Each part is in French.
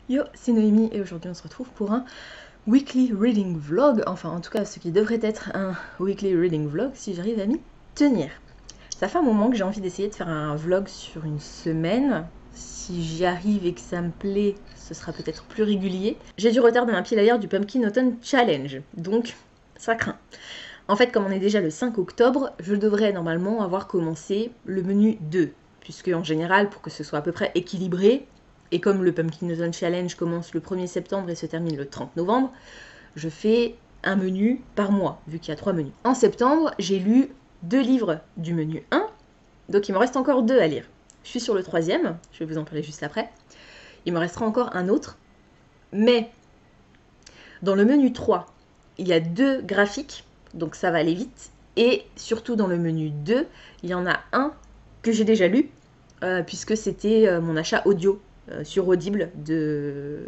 Yo, c'est Noémie et aujourd'hui on se retrouve pour un weekly reading vlog, enfin en tout cas ce qui devrait être un weekly reading vlog si j'arrive à m'y tenir. Ça fait un moment que j'ai envie d'essayer de faire un vlog sur une semaine. Si j'y arrive et que ça me plaît, ce sera peut-être plus régulier. J'ai du retard dans ma pile à lire du Pumpkin Autumn Challenge, donc ça craint. En fait, comme on est déjà le 5 octobre, je devrais normalement avoir commencé le menu 2, puisque en général, pour que ce soit à peu près équilibré, et comme le Pumpkin Autumn Challenge commence le 1er septembre et se termine le 30 novembre, je fais un menu par mois, vu qu'il y a 3 menus. En septembre, j'ai lu 2 livres du menu 1, donc il me reste encore 2 à lire. Je suis sur le 3e, je vais vous en parler juste après. Il me restera encore un autre, mais dans le menu 3, il y a 2 graphiques, donc ça va aller vite. Et surtout dans le menu 2, il y en a un que j'ai déjà lu, puisque c'était mon achat audio sur Audible du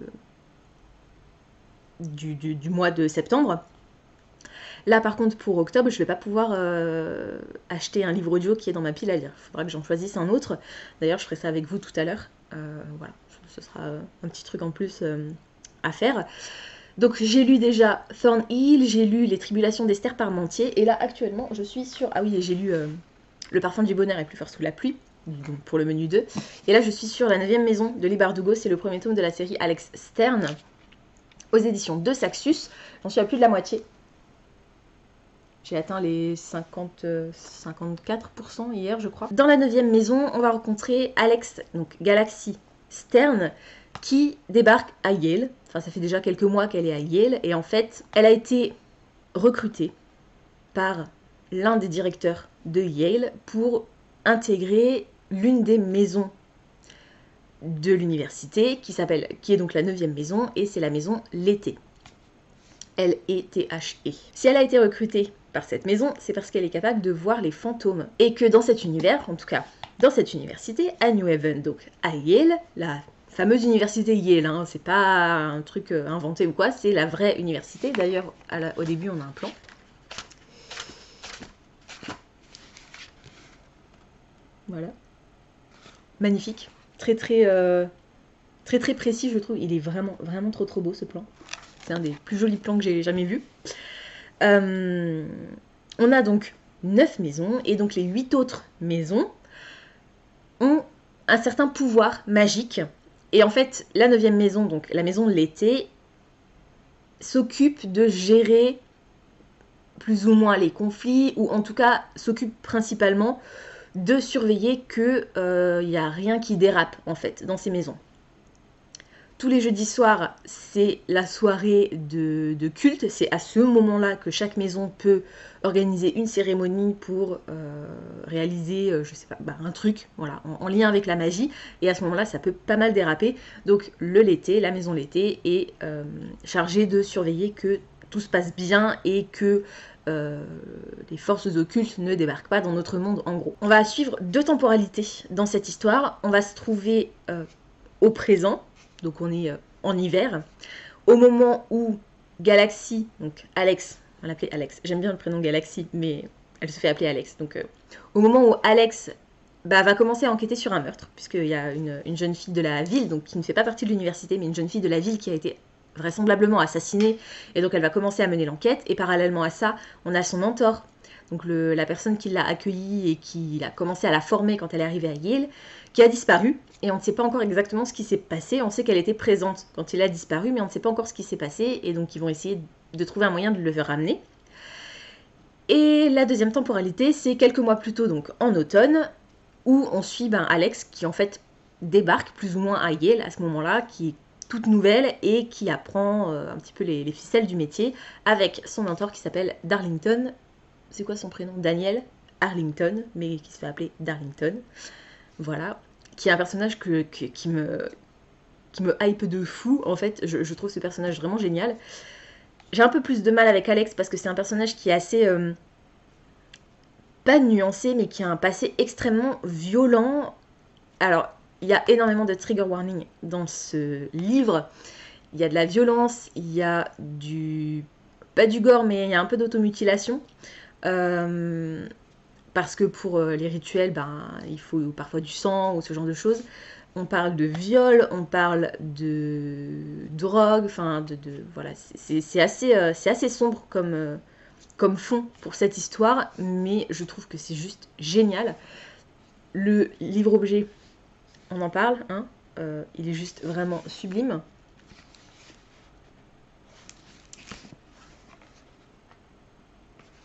mois de septembre. Là par contre pour octobre, je ne vais pas pouvoir acheter un livre audio qui est dans ma pile à lire. Il faudra que j'en choisisse un autre. D'ailleurs je ferai ça avec vous tout à l'heure. Voilà, ce sera un petit truc en plus à faire. Donc j'ai lu déjà Thornhill, j'ai lu Les Tribulations d'Esther Parmentier, et là actuellement je suis sur... Ah oui, j'ai lu Le Parfum du bonheur est plus fort sous la pluie, donc pour le menu 2. Et là je suis sur La 9e maison de Leigh Bardugo, c'est le premier tome de la série Alex Stern, aux éditions de Saxus. J'en suis à plus de la moitié. J'ai atteint les 54% hier je crois. Dans La 9e maison, on va rencontrer Alex, donc Galaxy Stern, qui débarque à Yale. Enfin, ça fait déjà quelques mois qu'elle est à Yale. Et en fait, elle a été recrutée par l'un des directeurs de Yale pour intégrer l'une des maisons de l'université qui est donc la 9e maison, et c'est la maison L'été. L-E-T-H-E. Si elle a été recrutée par cette maison, c'est parce qu'elle est capable de voir les fantômes. Et que dans cet univers, en tout cas dans cette université, à New Haven, donc à Yale, la fameuse université Yale, hein, c'est pas un truc inventé ou quoi, c'est la vraie université. D'ailleurs, au début, on a un plan. Voilà. Magnifique. Très précis, je trouve. Il est vraiment trop beau, ce plan. C'est un des plus jolis plans que j'ai jamais vus. On a donc 9 maisons, et donc les 8 autres maisons ont un certain pouvoir magique. Et en fait, la 9e maison, donc la maison de l'été, s'occupe de gérer plus ou moins les conflits, ou en tout cas s'occupe principalement de surveiller qu'il n'y a rien qui dérape en fait dans ces maisons. Tous les jeudis soirs, c'est la soirée de culte. C'est à ce moment-là que chaque maison peut organiser une cérémonie pour réaliser, je sais pas, un truc, voilà, en lien avec la magie. Et à ce moment-là, ça peut pas mal déraper. Donc l'été, la maison l'été est chargée de surveiller que tout se passe bien et que les forces occultes ne débarquent pas dans notre monde, en gros. On va suivre 2 temporalités dans cette histoire. On va se trouver au présent. Donc on est en hiver, au moment où Galaxy, donc Alex, on l'appelait Alex, j'aime bien le prénom Galaxy, mais elle se fait appeler Alex. Donc au moment où Alex va commencer à enquêter sur un meurtre, puisqu'il y a une jeune fille de la ville, donc qui ne fait pas partie de l'université, mais une jeune fille de la ville qui a été vraisemblablement assassinée, et donc elle va commencer à mener l'enquête, et parallèlement à ça, on a son mentor, donc la personne qui l'a accueillie et qui a commencé à la former quand elle est arrivée à Yale, qui a disparu, et on ne sait pas encore exactement ce qui s'est passé. On sait qu'elle était présente quand il a disparu, mais on ne sait pas encore ce qui s'est passé, et donc ils vont essayer de trouver un moyen de le ramener. Et la deuxième temporalité, c'est quelques mois plus tôt, donc en automne, où on suit Alex, qui en fait débarque plus ou moins à Yale à ce moment-là, qui est toute nouvelle et qui apprend un petit peu les ficelles du métier, avec son mentor qui s'appelle Darlington. C'est quoi son prénom? Daniel Arlington, mais qui se fait appeler Darlington. Voilà, qui est un personnage qui me hype de fou, en fait. Je trouve ce personnage vraiment génial. J'ai un peu plus de mal avec Alex parce que c'est un personnage qui est assez... pas nuancé, mais qui a un passé extrêmement violent. Alors, il y a énormément de trigger warning dans ce livre. Il y a de la violence, il y a du... pas du gore, mais il y a un peu d'automutilation. Parce que pour les rituels, il faut parfois du sang ou ce genre de choses. On parle de viol, on parle de drogue, enfin voilà, c'est assez sombre comme fond pour cette histoire, mais je trouve que c'est juste génial. Le livre-objet, on en parle, hein, il est juste vraiment sublime.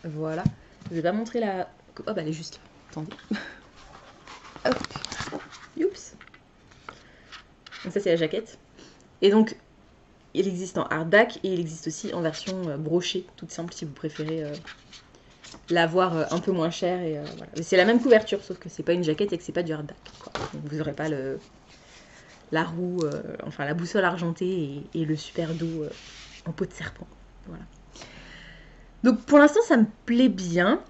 Voilà, je vais pas montrer la... Oh bah elle est juste là, attendez. Hop, youps. Donc ça c'est la jaquette. Et donc il existe en hardback et il existe aussi en version brochée, toute simple si vous préférez l'avoir un peu moins cher. Et voilà. C'est la même couverture, sauf que c'est pas une jaquette et que c'est pas du hardback. Quoi. Donc vous n'aurez pas la roue, enfin la boussole argentée et le super dos en peau de serpent. Voilà. Donc pour l'instant ça me plaît bien.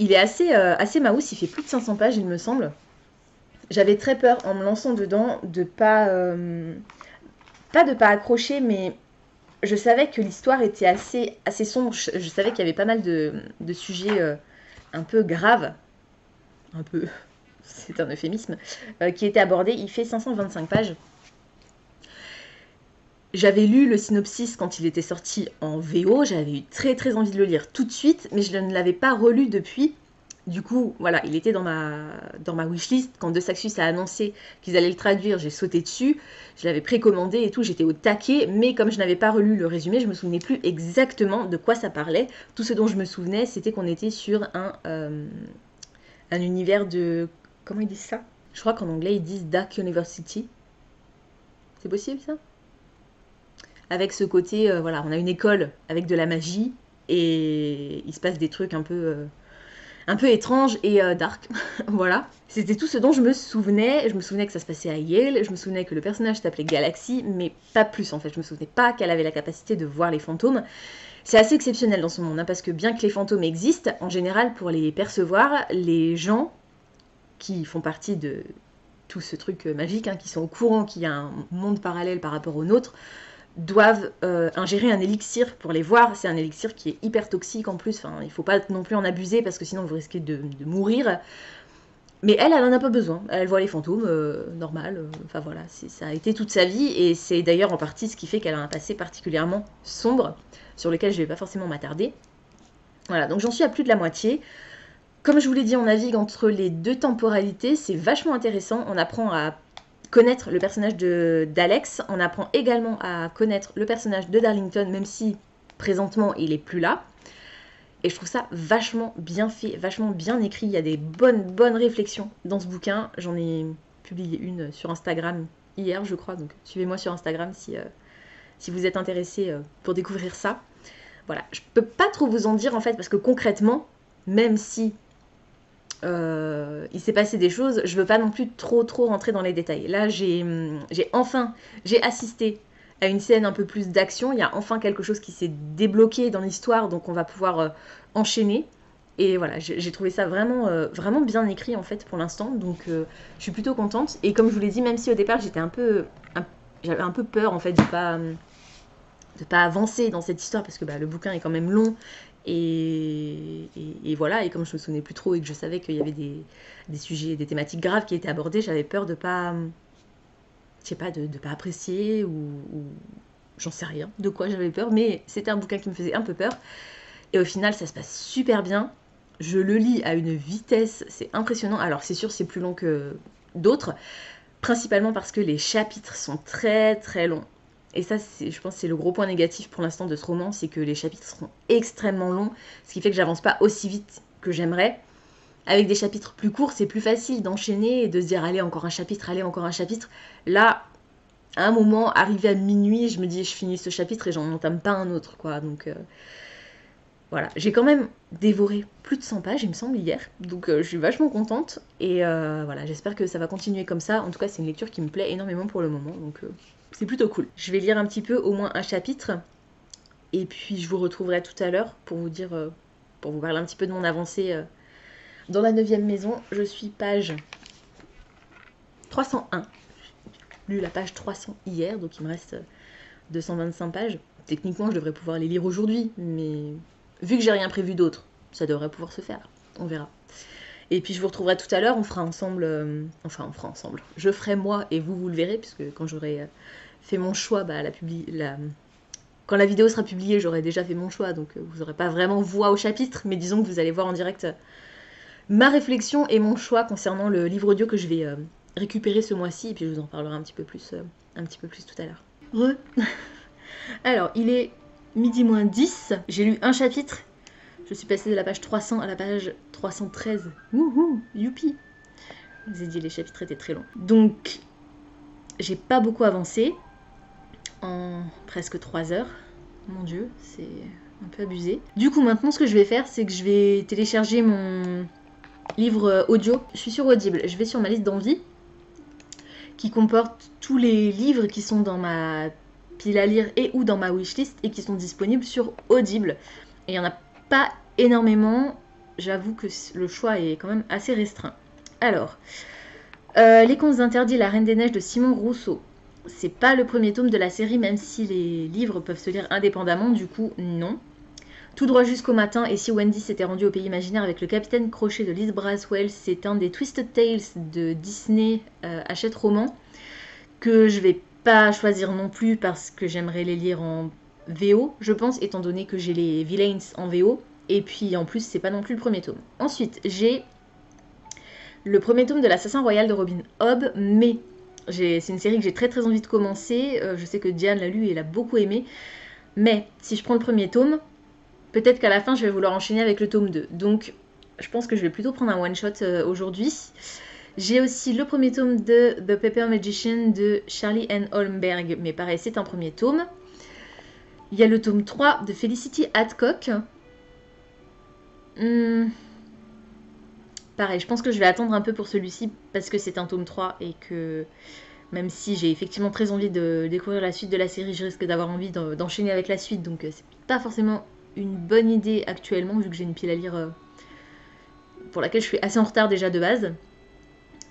Il est assez mouse, il fait plus de 500 pages il me semble. J'avais très peur en me lançant dedans de pas de pas accrocher, mais je savais que l'histoire était assez sombre. Je savais qu'il y avait pas mal de sujets un peu graves, un peu, c'est un euphémisme, qui étaient abordés. Il fait 525 pages. J'avais lu le synopsis quand il était sorti en VO, j'avais eu très envie de le lire tout de suite, mais je ne l'avais pas relu depuis. Du coup, voilà, il était dans ma wishlist. Quand De Saxus a annoncé qu'ils allaient le traduire, j'ai sauté dessus. Je l'avais précommandé et tout, j'étais au taquet. Mais comme je n'avais pas relu le résumé, je me souvenais plus exactement de quoi ça parlait. Tout ce dont je me souvenais, c'était qu'on était sur un univers de... Comment ils disent ça? Je crois qu'en anglais, ils disent Dark University. C'est possible, ça? Avec ce côté, voilà, on a une école avec de la magie. Et il se passe des trucs un peu étrange et dark. Voilà. C'était tout ce dont je me souvenais. Je me souvenais que ça se passait à Yale. Je me souvenais que le personnage s'appelait Galaxy, mais pas plus en fait. Je me souvenais pas qu'elle avait la capacité de voir les fantômes. C'est assez exceptionnel dans ce monde, hein, parce que bien que les fantômes existent, en général, pour les percevoir, les gens qui font partie de tout ce truc magique, hein, qui sont au courant qu'il y a un monde parallèle par rapport au nôtre, doivent ingérer un élixir pour les voir. C'est un élixir qui est hyper toxique en plus. Enfin, il faut pas non plus en abuser parce que sinon vous risquez de mourir. Mais elle en a pas besoin. Elle voit les fantômes, normal. Enfin voilà, ça a été toute sa vie et c'est d'ailleurs en partie ce qui fait qu'elle a un passé particulièrement sombre sur lequel je vais pas forcément m'attarder. Voilà, donc j'en suis à plus de la moitié. Comme je vous l'ai dit, on navigue entre les deux temporalités. C'est vachement intéressant. On apprend à connaître le personnage d'Alex. On apprend également à connaître le personnage de Darlington, même si présentement il est plus là. Et je trouve ça vachement bien fait, vachement bien écrit. Il y a des bonnes réflexions dans ce bouquin. J'en ai publié une sur Instagram hier, je crois. Donc suivez-moi sur Instagram si vous êtes intéressé pour découvrir ça. Voilà, je peux pas trop vous en dire en fait, parce que concrètement, même si il s'est passé des choses, je veux pas non plus trop rentrer dans les détails. Là, j'ai assisté à une scène un peu plus d'action. Il y a enfin quelque chose qui s'est débloqué dans l'histoire, donc on va pouvoir enchaîner. Et voilà, j'ai trouvé ça vraiment bien écrit en fait pour l'instant, donc je suis plutôt contente. Et comme je vous l'ai dit, même si au départ j'avais un peu peur en fait de pas avancer dans cette histoire parce que le bouquin est quand même long et voilà, et comme je me souvenais plus trop et que je savais qu'il y avait des sujets, des thématiques graves qui étaient abordées, j'avais peur de pas, je sais pas, de pas apprécier ou j'en sais rien de quoi j'avais peur, mais c'était un bouquin qui me faisait un peu peur et au final ça se passe super bien. Je le lis à une vitesse, c'est impressionnant. Alors c'est sûr c'est plus long que d'autres, principalement parce que les chapitres sont très longs. Et ça, je pense que c'est le gros point négatif pour l'instant de ce roman, c'est que les chapitres seront extrêmement longs, ce qui fait que j'avance pas aussi vite que j'aimerais. Avec des chapitres plus courts, c'est plus facile d'enchaîner et de se dire allez, encore un chapitre, allez, encore un chapitre. Là, à un moment, arrivé à minuit, je me dis je finis ce chapitre et j'en entame pas un autre, quoi. Donc voilà, j'ai quand même dévoré plus de 100 pages, il me semble, hier. Donc je suis vachement contente et voilà, j'espère que ça va continuer comme ça. En tout cas, c'est une lecture qui me plaît énormément pour le moment, donc c'est plutôt cool. Je vais lire un petit peu, au moins un chapitre, et puis je vous retrouverai tout à l'heure pour vous dire, pour vous parler un petit peu de mon avancée dans la 9e maison. Je suis page 301. J'ai lu la page 300 hier, donc il me reste 225 pages. Techniquement, je devrais pouvoir les lire aujourd'hui, mais vu que j'ai rien prévu d'autre, ça devrait pouvoir se faire. On verra. Et puis je vous retrouverai tout à l'heure, on fera ensemble, enfin on fera ensemble, je ferai moi et vous le verrez, puisque quand j'aurai fait mon choix, bah, quand la vidéo sera publiée, j'aurai déjà fait mon choix, donc vous n'aurez pas vraiment voix au chapitre, mais disons que vous allez voir en direct ma réflexion et mon choix concernant le livre audio que je vais récupérer ce mois-ci, et puis je vous en parlerai un petit peu plus tout à l'heure. Alors, il est midi moins 10, j'ai lu un chapitre, je suis passée de la page 300 à la page 313. Wouhou, youpi. Je vous ai dit, les chapitres étaient très longs. Donc, j'ai pas beaucoup avancé en presque 3 heures. Mon dieu, c'est un peu abusé. Du coup, maintenant, ce que je vais faire, c'est que je vais télécharger mon livre audio. Je suis sur Audible, je vais sur ma liste d'envie qui comporte tous les livres qui sont dans ma pile à lire et ou dans ma wishlist et qui sont disponibles sur Audible. Et il n'y en a pas énormément, j'avoue que le choix est quand même assez restreint. Alors, Les Contes interdits, La Reine des Neiges de Simon Rousseau. C'est pas le premier tome de la série, même si les livres peuvent se lire indépendamment, du coup, non. Tout droit jusqu'au matin, et si Wendy s'était rendue au pays imaginaire avec le capitaine Crochet de Liz Braswell, c'est un des Twisted Tales de Disney Hachette Roman, que je vais pas choisir non plus parce que j'aimerais les lire en VO, je pense, étant donné que j'ai les Villains en VO, et puis en plus, c'est pas non plus le premier tome. Ensuite, j'ai le premier tome de l'Assassin Royal de Robin Hobb, mais c'est une série que j'ai très très envie de commencer, je sais que Diane l'a lu et l'a beaucoup aimé, mais si je prends le premier tome, peut-être qu'à la fin, je vais vouloir enchaîner avec le tome 2. Donc, je pense que je vais plutôt prendre un one-shot aujourd'hui. J'ai aussi le premier tome de The Paper Magician de Charlie N. Holmberg. Mais pareil, c'est un premier tome. Il y a le tome 3 de Felicity Hadcock. Pareil, je pense que je vais attendre un peu pour celui-ci parce que c'est un tome 3 et que même si j'ai effectivement très envie de découvrir la suite de la série, je risque d'avoir envie d'enchaîner avec la suite. Donc, c'est pas forcément une bonne idée actuellement vu que j'ai une pile à lire pour laquelle je suis assez en retard déjà de base.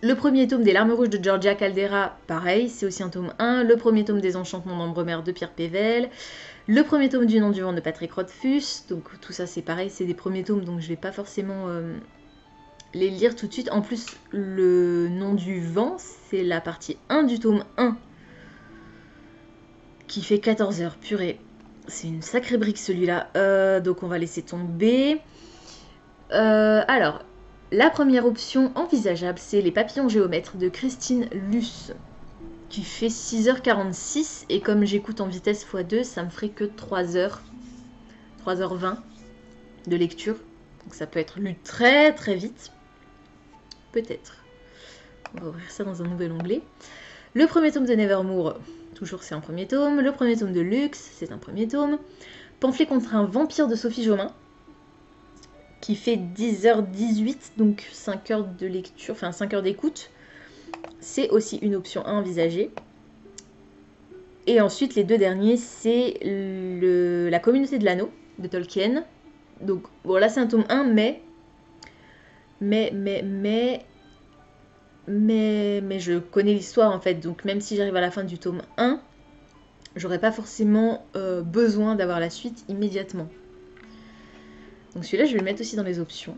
Le premier tome des Larmes Rouges de Georgia Caldera, pareil, c'est aussi un tome 1. Le premier tome des Enchantements d'Ambremer de Pierre Pével. Le premier tome du Nom du Vent de Patrick Rothfuss. Donc tout ça c'est pareil, c'est des premiers tomes, donc je vais pas forcément les lire tout de suite. En plus, le Nom du Vent, c'est la partie 1 du tome 1. Qui fait 14 heures, purée. C'est une sacrée brique celui-là. Donc on va laisser tomber. Alors, la première option envisageable, c'est Les Papillons Géomètres de Christine Luce, qui fait 6h46. Et comme j'écoute en vitesse x2, ça me ferait que 3h20 de lecture. Donc ça peut être lu très très vite. Peut-être. On va ouvrir ça dans un nouvel onglet. Le premier tome de Nevermore, toujours c'est un premier tome. Le premier tome de Luxe, c'est un premier tome. Pamphlet contre un vampire de Sophie Jomain, qui fait 10h18, donc 5 heures de lecture, enfin 5 heures d'écoute. C'est aussi une option à envisager. Et ensuite, les deux derniers, c'est La Communauté de l'Anneau de Tolkien. Donc, bon, là c'est un tome 1, mais je connais l'histoire en fait. Donc, même si j'arrive à la fin du tome 1, j'aurais pas forcément besoin d'avoir la suite immédiatement. Donc celui-là, je vais le mettre aussi dans les options.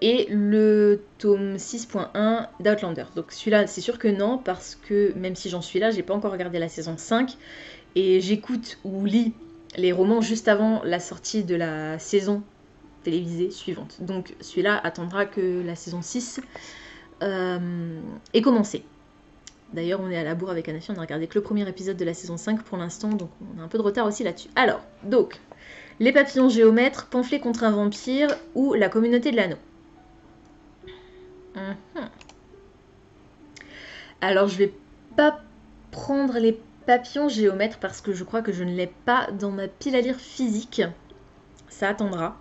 Et le tome 6.1 d'Outlander. Donc celui-là, c'est sûr que non, parce que même si j'en suis là, j'ai pas encore regardé la saison 5. Et j'écoute ou lis les romans juste avant la sortie de la saison télévisée suivante. Donc celui-là attendra que la saison 6 ait commencé. D'ailleurs, on est à la bourre avec Anafi, on a regardé que le premier épisode de la saison 5 pour l'instant, donc on a un peu de retard aussi là-dessus. Alors, donc, Les Papillons Géomètres, Pamphlet contre un vampire ou La Communauté de l'Anneau. Alors, je vais pas prendre Les Papillons Géomètres parce que je crois que je ne l'ai pas dans ma pile à lire physique. Ça attendra.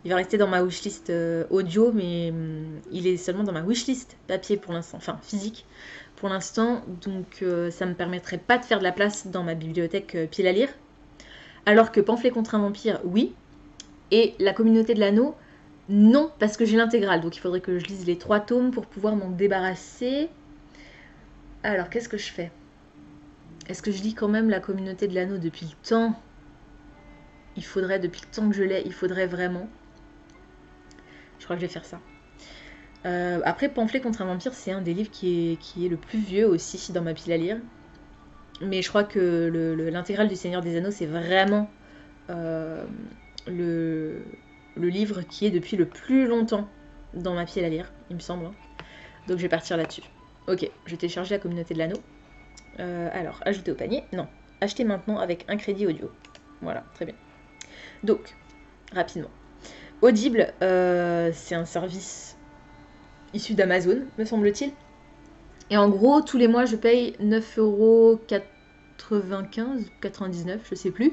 Il va rester dans ma wishlist audio, mais il est seulement dans ma wishlist papier pour l'instant, enfin physique pour l'instant, donc ça me permettrait pas de faire de la place dans ma bibliothèque pile à lire. Alors que Pamphlet contre un vampire, oui. Et La Communauté de l'Anneau, non, parce que j'ai l'intégrale. Donc il faudrait que je lise les 3 tomes pour pouvoir m'en débarrasser. Alors, qu'est-ce que je fais? Est-ce que je lis quand même La Communauté de l'Anneau depuis le temps? Il faudrait, depuis le temps que je l'ai, il faudrait vraiment. Je crois que je vais faire ça. Après, Pamphlet contre un vampire, c'est un des livres qui est le plus vieux aussi dans ma pile à lire. Mais je crois que l'intégrale du Seigneur des Anneaux, c'est vraiment euh, le, le livre qui est depuis le plus longtemps dans ma pile à lire, il me semble. Donc je vais partir là-dessus. Ok, je vais télécharger la communauté de l'anneau. Alors, ajouter au panier. Non, acheter maintenant avec un crédit audio. Voilà, très bien. Donc, rapidement. Audible, c'est un service issu d'Amazon, me semble-t-il. Et en gros, tous les mois, je paye 9,95 99, je sais plus,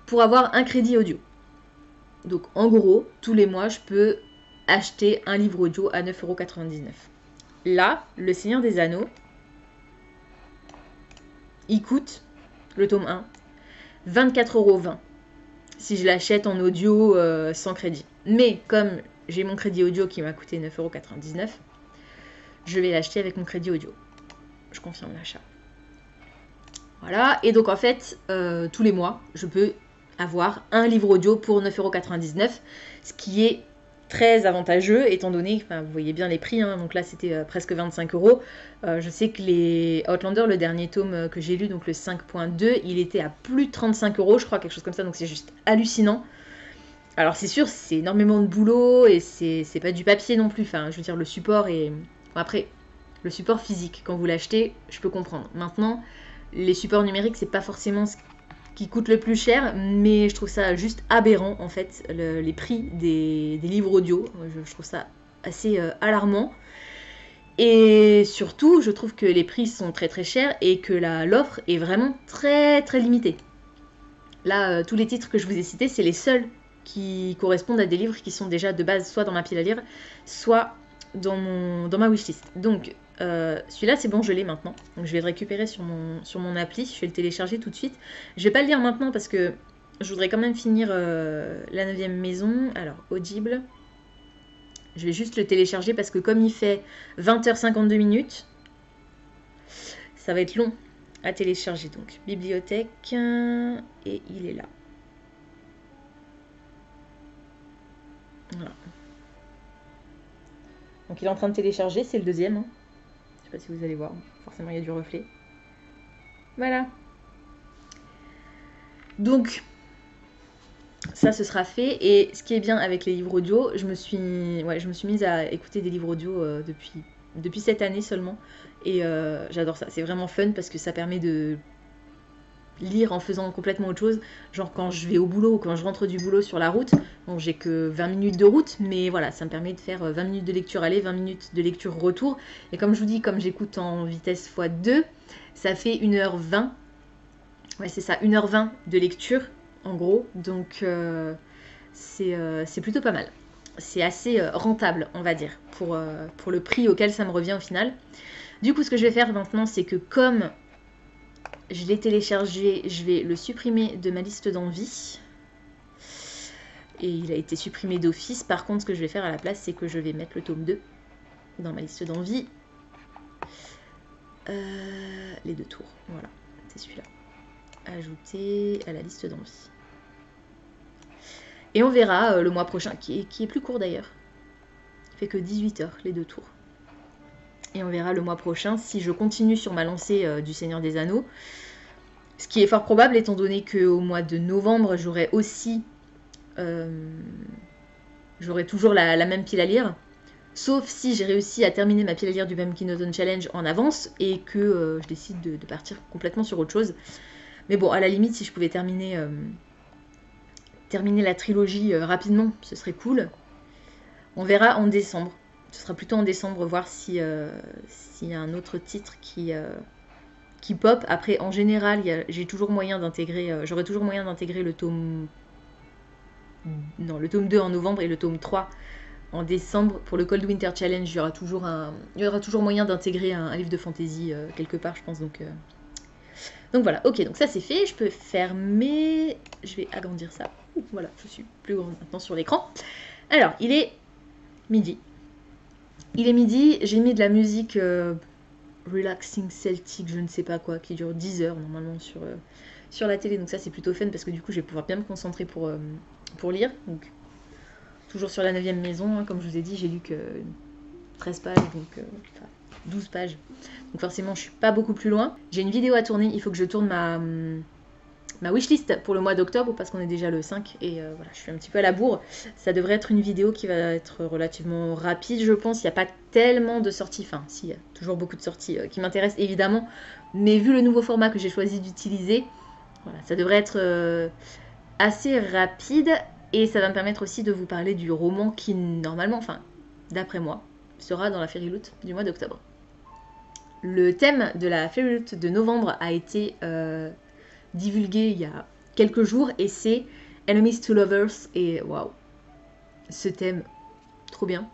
pour avoir un crédit audio. Donc en gros, tous les mois, je peux acheter un livre audio à 9,99 €. Là, Le Seigneur des Anneaux, il coûte, le tome 1, 24,20 € si je l'achète en audio sans crédit. Mais comme j'ai mon crédit audio qui m'a coûté 9,99 €, je vais l'acheter avec mon crédit audio. Je confirme l'achat. Voilà, et donc en fait, tous les mois, je peux avoir un livre audio pour 9,99 €, ce qui est très avantageux, étant donné, enfin, vous voyez bien les prix, hein, donc là c'était presque 25 €. Je sais que les Outlander, le dernier tome que j'ai lu, donc le 5.2, il était à plus de 35 €, je crois, quelque chose comme ça, donc c'est juste hallucinant. Alors c'est sûr, c'est énormément de boulot, et c'est pas du papier non plus, enfin, je veux dire, le support est... Bon, après, le support physique, quand vous l'achetez, je peux comprendre. Maintenant, les supports numériques, c'est pas forcément ce qui coûte le plus cher, mais je trouve ça juste aberrant, en fait, les prix des livres audio. Je trouve ça assez alarmant. Et surtout, je trouve que les prix sont très très chers et que l'offre est vraiment très très limitée. Là, tous les titres que je vous ai cités, c'est les seuls qui correspondent à des livres qui sont déjà de base soit dans ma pile à lire, soit dans ma wishlist. Donc, celui-là, c'est bon, je l'ai maintenant. Donc, je vais le récupérer sur mon appli. Je vais le télécharger tout de suite. Je vais pas le lire maintenant parce que je voudrais quand même finir la 9e maison. Alors, Audible. Je vais juste le télécharger parce que comme il fait 20h52 minutes, ça va être long à télécharger. Donc, bibliothèque. Et il est là. Voilà. Donc, il est en train de télécharger. C'est le deuxième. Hein. Je sais pas si vous allez voir. Forcément, il y a du reflet. Voilà. Donc, ça, ce sera fait. Et ce qui est bien avec les livres audio, je me suis mise à écouter des livres audio depuis cette année seulement. Et j'adore ça. C'est vraiment fun parce que ça permet de lire en faisant complètement autre chose. Genre quand je vais au boulot ou quand je rentre du boulot sur la route. Bon, j'ai que 20 minutes de route, mais voilà, ça me permet de faire 20 minutes de lecture aller, 20 minutes de lecture retour. Et comme je vous dis, comme j'écoute en vitesse x2, ça fait 1h20. Ouais, c'est ça, 1h20 de lecture, en gros. Donc, c'est plutôt pas mal. C'est assez rentable, on va dire, pour le prix auquel ça me revient au final. Du coup, ce que je vais faire maintenant, c'est que comme je l'ai téléchargé, je vais le supprimer de ma liste d'envie. Et il a été supprimé d'office. Par contre, ce que je vais faire à la place, c'est que je vais mettre le tome 2 dans ma liste d'envie. Les 2 tours, voilà, c'est celui-là. Ajouter à la liste d'envie. Et on verra le mois prochain, qui est plus court d'ailleurs. Il fait que 18 heures, les 2 tours. Et on verra le mois prochain si je continue sur ma lancée du Seigneur des Anneaux. Ce qui est fort probable, étant donné qu'au mois de novembre, j'aurai aussi... j'aurai toujours la même pile à lire. Sauf si j'ai réussi à terminer ma pile à lire du Pumpkin Autumn Challenge en avance et que je décide de partir complètement sur autre chose. Mais bon, à la limite, si je pouvais terminer la trilogie rapidement, ce serait cool. On verra en décembre. Ce sera plutôt en décembre, voir s'il y a un autre titre qui pop. Après, en général, j'aurai toujours moyen d'intégrer le tome... Non, le tome 2 en novembre et le tome 3 en décembre. Pour le Cold Winter Challenge, il y aura toujours moyen d'intégrer un livre de fantasy quelque part, je pense. Donc voilà, ok, donc ça c'est fait. Je peux fermer. Je vais agrandir ça. Voilà, je suis plus grande maintenant sur l'écran. Alors, il est midi. J'ai mis de la musique relaxing celtic, je ne sais pas quoi, qui dure 10 heures normalement sur la télé. Donc ça c'est plutôt fun parce que du coup je vais pouvoir bien me concentrer pour lire. Donc toujours sur la 9e maison, hein, comme je vous ai dit, j'ai lu que 13 pages, donc enfin, 12 pages. Donc forcément, je suis pas beaucoup plus loin. J'ai une vidéo à tourner, il faut que je tourne ma wishlist pour le mois d'octobre parce qu'on est déjà le 5 et voilà, je suis un petit peu à la bourre. Ça devrait être une vidéo qui va être relativement rapide, je pense. Il n'y a pas tellement de sorties, enfin si, il y a toujours beaucoup de sorties qui m'intéressent évidemment, mais vu le nouveau format que j'ai choisi d'utiliser, voilà, ça devrait être assez rapide et ça va me permettre aussi de vous parler du roman qui normalement, enfin d'après moi, sera dans la Fairyloot du mois d'octobre. Le thème de la Fairyloot de novembre a été divulgué il y a quelques jours et c'est Enemies to Lovers et waouh, ce thème, trop bien.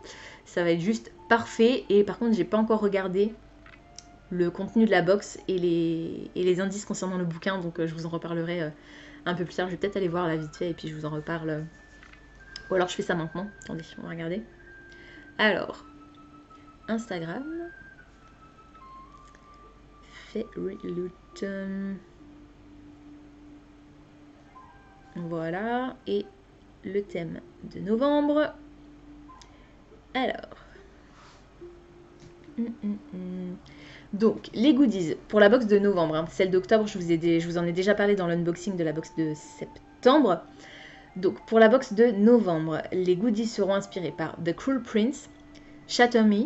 Ça va être juste parfait et par contre j'ai pas encore regardé le contenu de la box et les indices concernant le bouquin, donc je vous en reparlerai un peu plus tard. Je vais peut-être aller voir là vite fait et puis je vous en reparle. Ou alors je fais ça maintenant. Attendez, on va regarder. Alors, Instagram. Fairyloot. Voilà. Et le thème de novembre. Alors. Donc, les goodies pour la box de novembre. Hein. Celle d'octobre, je vous en ai déjà parlé dans l'unboxing de la box de septembre. Donc, pour la box de novembre, les goodies seront inspirés par The Cruel Prince, Shatter Me,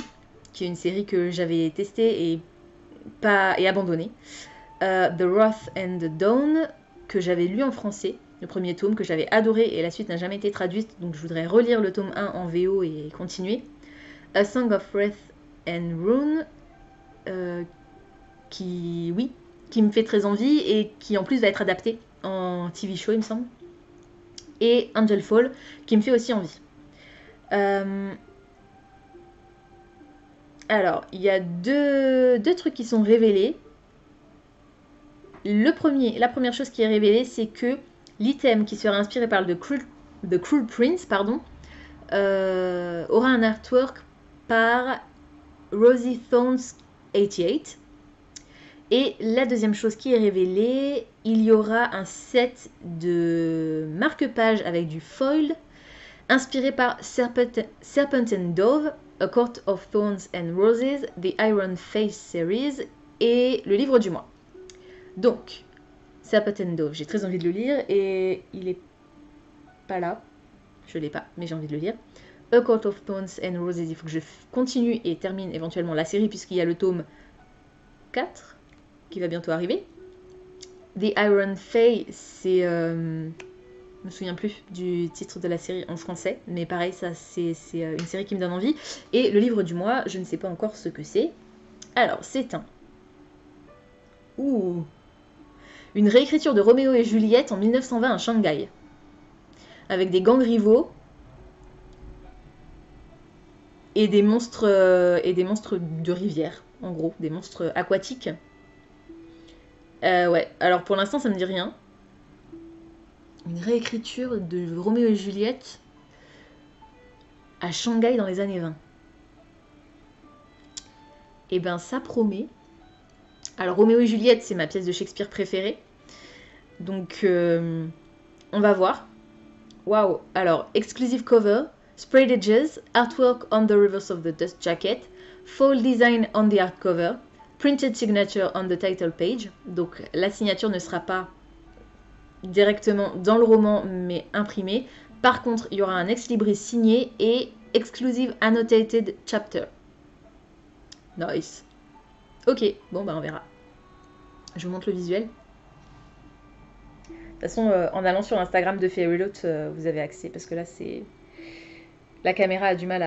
qui est une série que j'avais testée et abandonnée, The Wrath and the Dawn, que j'avais lu en français, le premier tome, que j'avais adoré et la suite n'a jamais été traduite, donc je voudrais relire le tome 1 en VO et continuer. A Song of Wrath and Ruin, qui me fait très envie et qui en plus va être adapté en TV show, il me semble. Et Angel Fall, qui me fait aussi envie. Alors, il y a deux trucs qui sont révélés. La première chose qui est révélée, c'est que l'item qui sera inspiré par The Cruel Prince, aura un artwork par Rosie Thorns 88. Et la deuxième chose qui est révélée, il y aura un set de marque-pages avec du foil inspiré par Serpent and Dove, A Court of Thorns and Roses, The Iron Face Series et le livre du mois. Donc, Serpent and Dove, j'ai très envie de le lire et il est pas là. Je l'ai pas, mais j'ai envie de le lire. A Court of Thorns and Roses, il faut que je continue et termine éventuellement la série puisqu'il y a le tome 4 qui va bientôt arriver. The Iron Fae, c'est... je me souviens plus du titre de la série en français, mais pareil, ça c'est une série qui me donne envie. Et le livre du mois, je ne sais pas encore ce que c'est. Alors, c'est une réécriture de Roméo et Juliette en 1920 à Shanghai. Avec des gangs rivaux et des monstres de rivière, en gros, des monstres aquatiques. Ouais, alors pour l'instant ça me dit rien. Une réécriture de Roméo et Juliette à Shanghai dans les années 20. Et ben ça promet. Alors Roméo et Juliette, c'est ma pièce de Shakespeare préférée. Donc on va voir. Waouh. Alors, exclusive cover, sprayed edges, artwork on the reverse of the dust jacket, foil design on the hardcover, printed signature on the title page. Donc la signature ne sera pas directement dans le roman mais imprimée. Par contre, il y aura un ex libris signé et exclusive annotated chapter. Nice. Ok, bon bah on verra. Je vous montre le visuel. De toute façon, en allant sur l'Instagram de Fairyloot, vous avez accès parce que là c'est... La caméra a du mal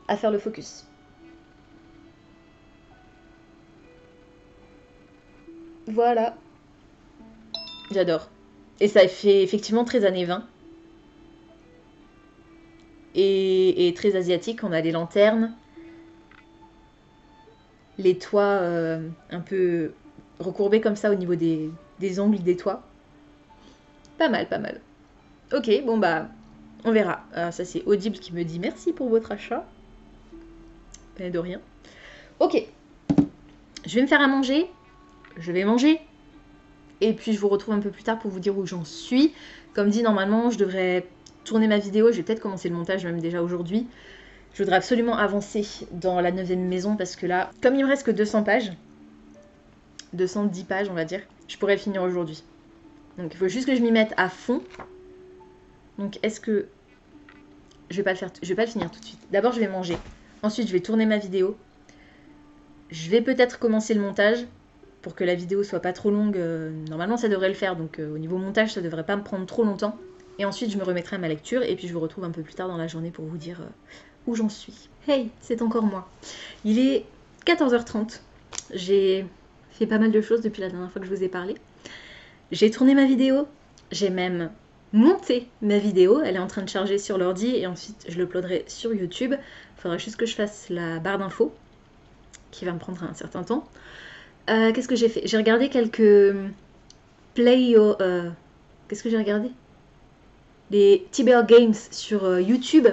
à faire le focus. Voilà. J'adore. Et ça fait effectivement très années 20. Et très asiatique. On a les lanternes. Les toits un peu recourbés comme ça au niveau des angles des toits. Pas mal, pas mal. Ok, bon bah, on verra. Alors, ça c'est Audible qui me dit merci pour votre achat. De rien. Ok. Je vais me faire à manger. Je vais manger. Et puis je vous retrouve un peu plus tard pour vous dire où j'en suis. Comme dit, normalement, je devrais tourner ma vidéo. Je vais peut-être commencer le montage même déjà aujourd'hui. Je voudrais absolument avancer dans la 9e maison parce que là, comme il me reste que 200 pages, 210 pages on va dire, je pourrais le finir aujourd'hui. Donc il faut juste que je m'y mette à fond. Donc est-ce que... Je vais pas le finir tout de suite. D'abord je vais manger. Ensuite je vais tourner ma vidéo. Je vais peut-être commencer le montage pour que la vidéo soit pas trop longue. Normalement ça devrait le faire, donc au niveau montage ça devrait pas me prendre trop longtemps. Et ensuite je me remettrai à ma lecture et puis je vous retrouve un peu plus tard dans la journée pour vous dire où j'en suis. Hey, c'est encore moi. Il est 14h30. J'ai fait pas mal de choses depuis la dernière fois que je vous ai parlé. J'ai tourné ma vidéo. J'ai même monté ma vidéo. Elle est en train de charger sur l'ordi et ensuite je l'uploaderai sur YouTube. Il faudra juste que je fasse la barre d'infos qui va me prendre un certain temps. Qu'est-ce que j'ai fait? J'ai regardé quelques qu'est-ce que j'ai regardé? Les Tibber Games sur YouTube.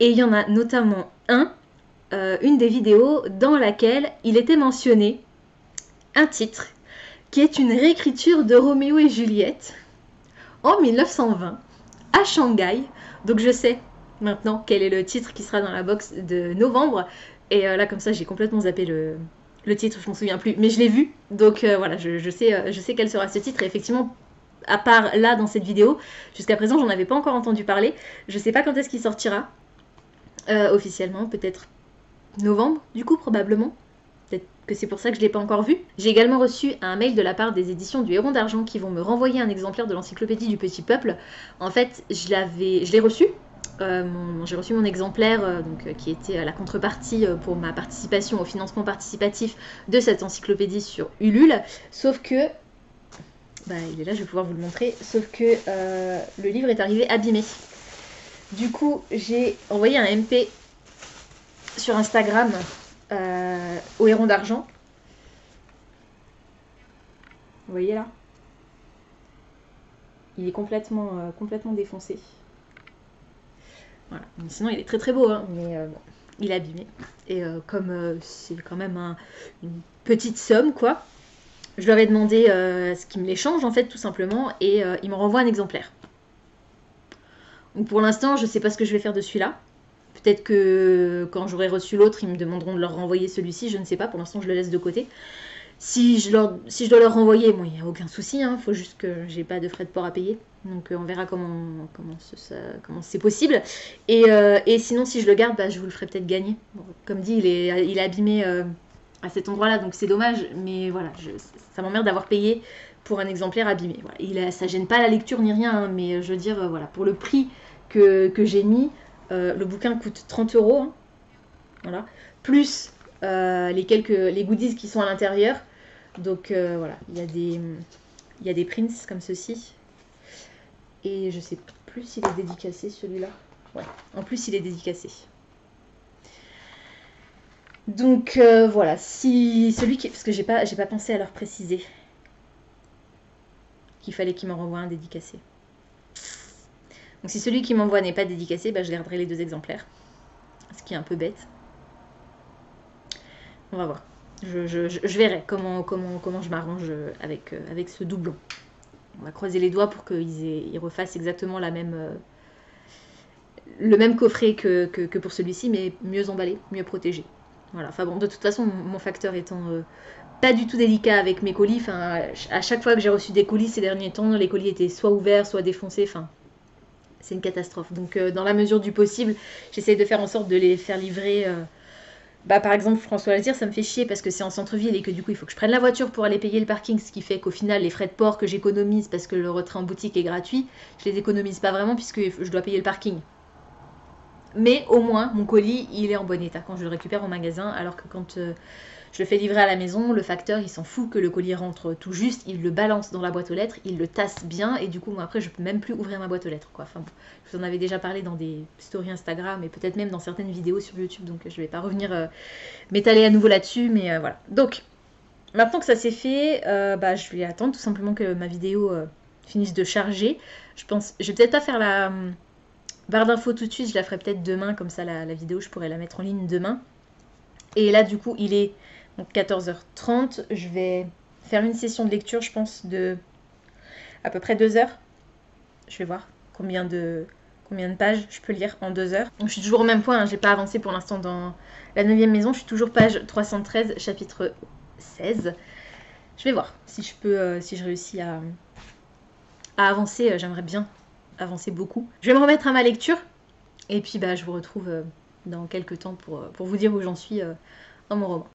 Et il y en a notamment une des vidéos dans laquelle il était mentionné un titre qui est une réécriture de Roméo et Juliette en 1920 à Shanghai. Donc je sais maintenant quel est le titre qui sera dans la box de novembre. Et là comme ça j'ai complètement zappé le titre, je m'en souviens plus. Mais je l'ai vu, donc voilà, je sais quel sera ce titre. Et effectivement, à part là dans cette vidéo, jusqu'à présent j'en avais pas encore entendu parler. Je sais pas quand est-ce qu'il sortira officiellement, peut-être novembre du coup probablement. Peut-être que c'est pour ça que je ne l'ai pas encore vu. J'ai également reçu un mail de la part des éditions du Héron d'Argent qui vont me renvoyer un exemplaire de l'encyclopédie du Petit Peuple. En fait, je l'ai reçu. J'ai reçu mon exemplaire qui était la contrepartie pour ma participation au financement participatif de cette encyclopédie sur Ulule. Sauf que... il est là, je vais pouvoir vous le montrer. Sauf que le livre est arrivé abîmé. Du coup, j'ai envoyé un MP sur Instagram au Héron d'Argent. Vous voyez là? Il est complètement défoncé. Voilà. Sinon, il est très très beau, hein, mais bon, il est abîmé. Et comme c'est quand même une petite somme, quoi, je leur ai demandé ce qu'ils me l'échangent, en fait, tout simplement, et ils me renvoient un exemplaire. Donc pour l'instant, je ne sais pas ce que je vais faire de celui-là. Peut-être que quand j'aurai reçu l'autre, ils me demanderont de leur renvoyer celui-ci, je ne sais pas, pour l'instant je le laisse de côté. Si je dois leur renvoyer, bon, il n'y a aucun souci, il faut juste que j'ai pas de frais de port à payer. Donc on verra comment c'est possible. Et sinon, si je le garde, je vous le ferai peut-être gagner. Bon, comme dit, il est abîmé à cet endroit-là, donc c'est dommage, mais voilà, ça m'emmerde d'avoir payé pour un exemplaire abîmé. Voilà. Ça gêne pas la lecture ni rien, hein, mais je veux dire, voilà, pour le prix que j'ai mis, le bouquin coûte 30 €, hein, voilà, plus les goodies qui sont à l'intérieur. Donc voilà, il y a des prints comme ceci. Et je sais plus s'il est dédicacé celui-là. Ouais, en plus il est dédicacé. Donc voilà, si celui qui... Parce que j'ai pas pensé à leur préciser qu'il fallait qu'il m'en renvoie un dédicacé. Donc si celui qui m'envoie n'est pas dédicacé, je garderai les 2 exemplaires. Ce qui est un peu bête. On va voir. Je verrai comment je m'arrange avec ce doublon. On va croiser les doigts pour qu'ils refassent exactement le même coffret que pour celui-ci, mais mieux emballé, mieux protégé. Voilà. Enfin bon, de toute façon, mon facteur étant pas du tout délicat avec mes colis. À chaque fois que j'ai reçu des colis ces derniers temps, les colis étaient soit ouverts, soit défoncés. C'est une catastrophe. Donc dans la mesure du possible, j'essaye de faire en sorte de les faire livrer... par exemple, François Lazire, ça me fait chier parce que c'est en centre-ville et que du coup, il faut que je prenne la voiture pour aller payer le parking, ce qui fait qu'au final, les frais de port que j'économise parce que le retrait en boutique est gratuit, je les économise pas vraiment puisque je dois payer le parking. Mais au moins, mon colis, il est en bon état quand je le récupère au magasin, alors que quand je le fais livrer à la maison, le facteur, il s'en fout que le colis rentre tout juste, il le balance dans la boîte aux lettres, il le tasse bien, et du coup, moi, après, je peux même plus ouvrir ma boîte aux lettres, quoi. Enfin bon, je vous en avais déjà parlé dans des stories Instagram, et peut-être même dans certaines vidéos sur YouTube, donc je vais pas revenir m'étaler à nouveau là-dessus, mais voilà. Donc, maintenant que ça c'est fait, je vais attendre tout simplement que ma vidéo finisse de charger. Je vais peut-être pas faire la barre d'infos tout de suite, je la ferai peut-être demain, comme ça la vidéo, je pourrais la mettre en ligne demain. Et là, du coup, il est donc 14h30. Je vais faire une session de lecture, je pense, de à peu près 2 heures. Je vais voir combien de combien de pages je peux lire en 2 heures. Donc, je suis toujours au même point, hein, j'ai pas avancé pour l'instant dans la 9e maison, je suis toujours page 313, chapitre 16. Je vais voir si je peux, si je réussis à avancer, j'aimerais bien avancer beaucoup. Je vais me remettre à ma lecture, et puis je vous retrouve dans quelques temps pour vous dire où j'en suis dans mon roman.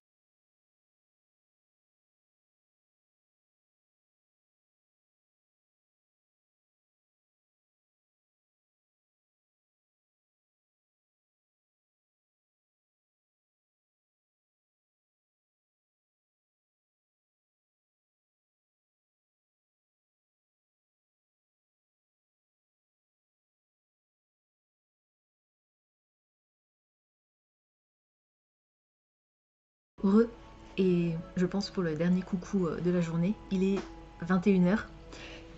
Heureux, et je pense pour le dernier coucou de la journée, il est 21 h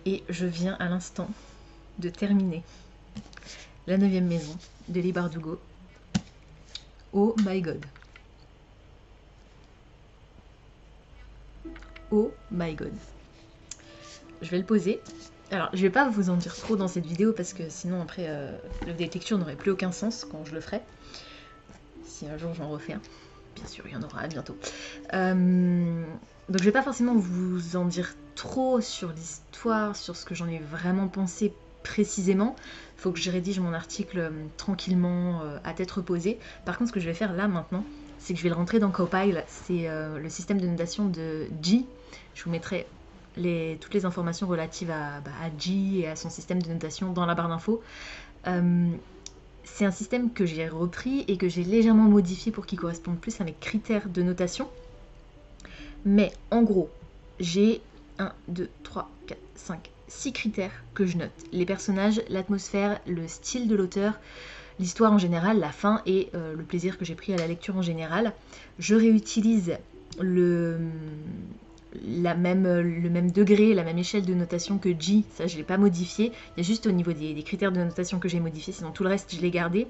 et je viens à l'instant de terminer la 9e maison de Leigh Bardugo. Oh my god. Oh my god. Je vais le poser. Alors, je vais pas vous en dire trop dans cette vidéo parce que sinon après le vidéo de lecture n'aurait plus aucun sens quand je le ferai. Si un jour j'en refais un. Bien sûr, il y en aura à bientôt. Donc je vais pas forcément vous en dire trop sur l'histoire, sur ce que j'en ai vraiment pensé précisément. Il faut que je rédige mon article tranquillement, à tête reposée. Par contre, ce que je vais faire là maintenant, c'est que je vais le rentrer dans Cowpile. C'est le système de notation de G. Je vous mettrai toutes les informations relatives à G et à son système de notation dans la barre d'infos. C'est un système que j'ai repris et que j'ai légèrement modifié pour qu'il corresponde plus à mes critères de notation. Mais en gros, j'ai 1, 2, 3, 4, 5, 6 critères que je note. Les personnages, l'atmosphère, le style de l'auteur, l'histoire en général, la fin et le plaisir que j'ai pris à la lecture en général. Je réutilise le même degré, la même échelle de notation que G, ça je ne l'ai pas modifié, il y a juste au niveau des critères de notation que j'ai modifié, sinon tout le reste je l'ai gardé.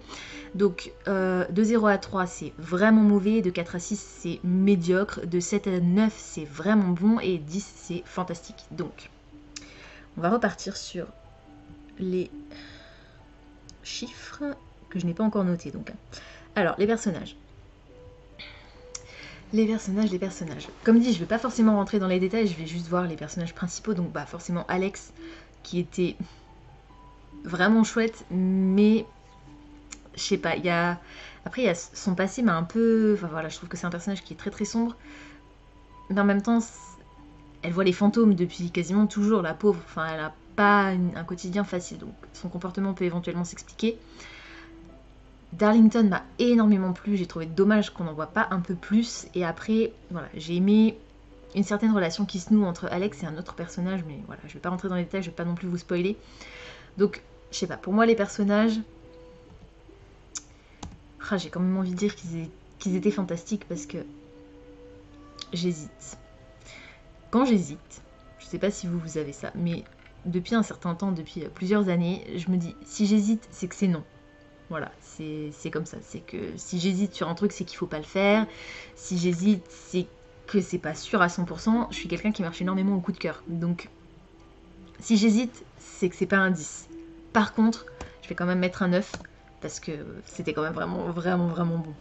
Donc de 0 à 3 c'est vraiment mauvais, de 4 à 6 c'est médiocre, de 7 à 9 c'est vraiment bon et 10 c'est fantastique. Donc on va repartir sur les chiffres que je n'ai pas encore notés. Donc. Alors les personnages. Les personnages. Comme dit, je ne vais pas forcément rentrer dans les détails, je vais juste voir les personnages principaux. Donc forcément Alex, qui était vraiment chouette, mais je sais pas, après il y a son passé m'a un peu... Enfin voilà, je trouve que c'est un personnage qui est très très sombre, mais en même temps, elle voit les fantômes depuis quasiment toujours, la pauvre. Enfin, elle n'a pas un quotidien facile, donc son comportement peut éventuellement s'expliquer. Darlington m'a énormément plu, j'ai trouvé dommage qu'on n'en voit pas un peu plus. Et après, voilà, j'ai aimé une certaine relation qui se noue entre Alex et un autre personnage, mais voilà, je vais pas rentrer dans les détails, je vais pas non plus vous spoiler. Donc, je sais pas, pour moi les personnages, j'ai quand même envie de dire qu'ils étaient fantastiques parce que j'hésite. Quand j'hésite, je sais pas si vous avez ça, mais depuis un certain temps, depuis plusieurs années, je me dis, si j'hésite, c'est que c'est non. Voilà, c'est comme ça. C'est que si j'hésite sur un truc, c'est qu'il faut pas le faire. Si j'hésite, c'est que c'est pas sûr à 100%. Je suis quelqu'un qui marche énormément au coup de cœur. Donc, si j'hésite, c'est que c'est pas un 10. Par contre, je vais quand même mettre un 9 parce que c'était quand même vraiment, vraiment, vraiment bon.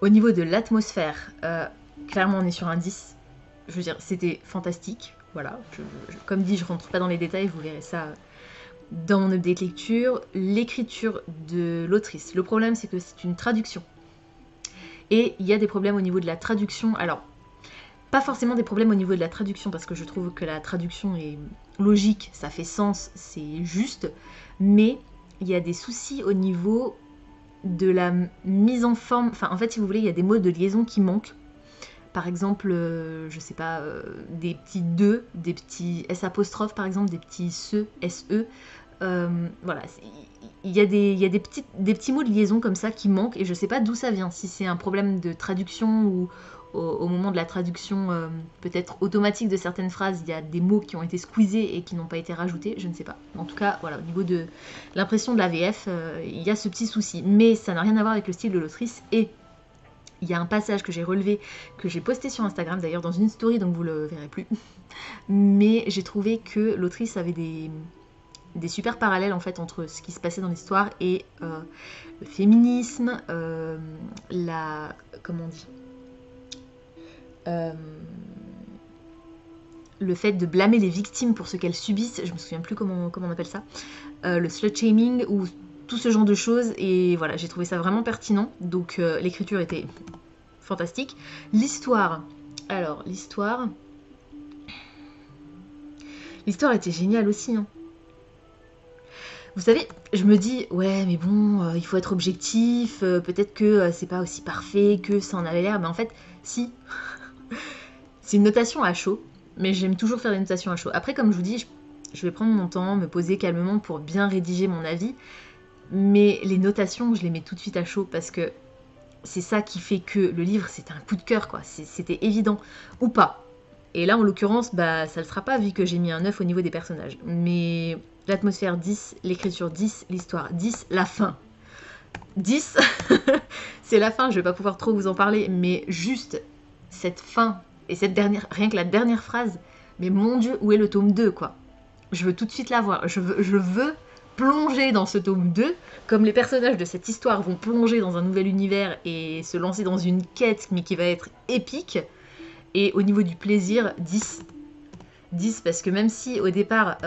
Au niveau de l'atmosphère, clairement, on est sur un 10. Je veux dire, c'était fantastique. Voilà, comme dit, je rentre pas dans les détails, vous verrez ça dans mon update lecture. L'écriture de l'autrice. Le problème, c'est que c'est une traduction. Et il y a des problèmes au niveau de la traduction. Alors, pas forcément des problèmes au niveau de la traduction, parce que je trouve que la traduction est logique, ça fait sens, c'est juste. Mais il y a des soucis au niveau de la mise en forme. Enfin, en fait, si vous voulez, il y a des mots de liaison qui manquent. Par exemple, je sais pas, des petits de, des petits S apostrophes par exemple, des petits se, SE. Voilà, il y a des petits mots de liaison comme ça qui manquent et je sais pas d'où ça vient. Si c'est un problème de traduction ou au moment de la traduction peut-être automatique de certaines phrases, il y a des mots qui ont été squeezés et qui n'ont pas été rajoutés, je ne sais pas. En tout cas, voilà, au niveau de l'impression de la VF, il y a ce petit souci. Mais ça n'a rien à voir avec le style de l'autrice et il y a un passage que j'ai relevé, que j'ai posté sur Instagram, d'ailleurs dans une story, donc vous le verrez plus. Mais j'ai trouvé que l'autrice avait des super parallèles en fait entre ce qui se passait dans l'histoire et le féminisme, comment on dit, le fait de blâmer les victimes pour ce qu'elles subissent, je me souviens plus comment on appelle ça, le slut-shaming ou tout ce genre de choses, et voilà, j'ai trouvé ça vraiment pertinent, donc l'écriture était fantastique. L'histoire, alors l'histoire était géniale aussi, hein. Vous savez, je me dis, ouais, mais bon, il faut être objectif, peut-être que c'est pas aussi parfait que ça en avait l'air, mais en fait, si. C'est une notation à chaud, mais j'aime toujours faire des notations à chaud. Après, comme je vous dis, je vais prendre mon temps, me poser calmement pour bien rédiger mon avis, mais les notations, je les mets tout de suite à chaud, parce que c'est ça qui fait que le livre, c'était un coup de cœur, quoi. C'était évident, ou pas. Et là, en l'occurrence, bah, ça le sera pas, vu que j'ai mis un 9 au niveau des personnages. Mais l'atmosphère 10, l'écriture 10, l'histoire 10, la fin 10. C'est la fin, je vais pas pouvoir trop vous en parler, mais juste cette fin, et cette dernière, rien que la dernière phrase, mais mon Dieu, où est le tome 2, quoi. Je veux tout de suite la voir, je veux plonger dans ce tome 2, comme les personnages de cette histoire vont plonger dans un nouvel univers et se lancer dans une quête, mais qui va être épique. Et au niveau du plaisir, 10. 10, parce que même si au départ,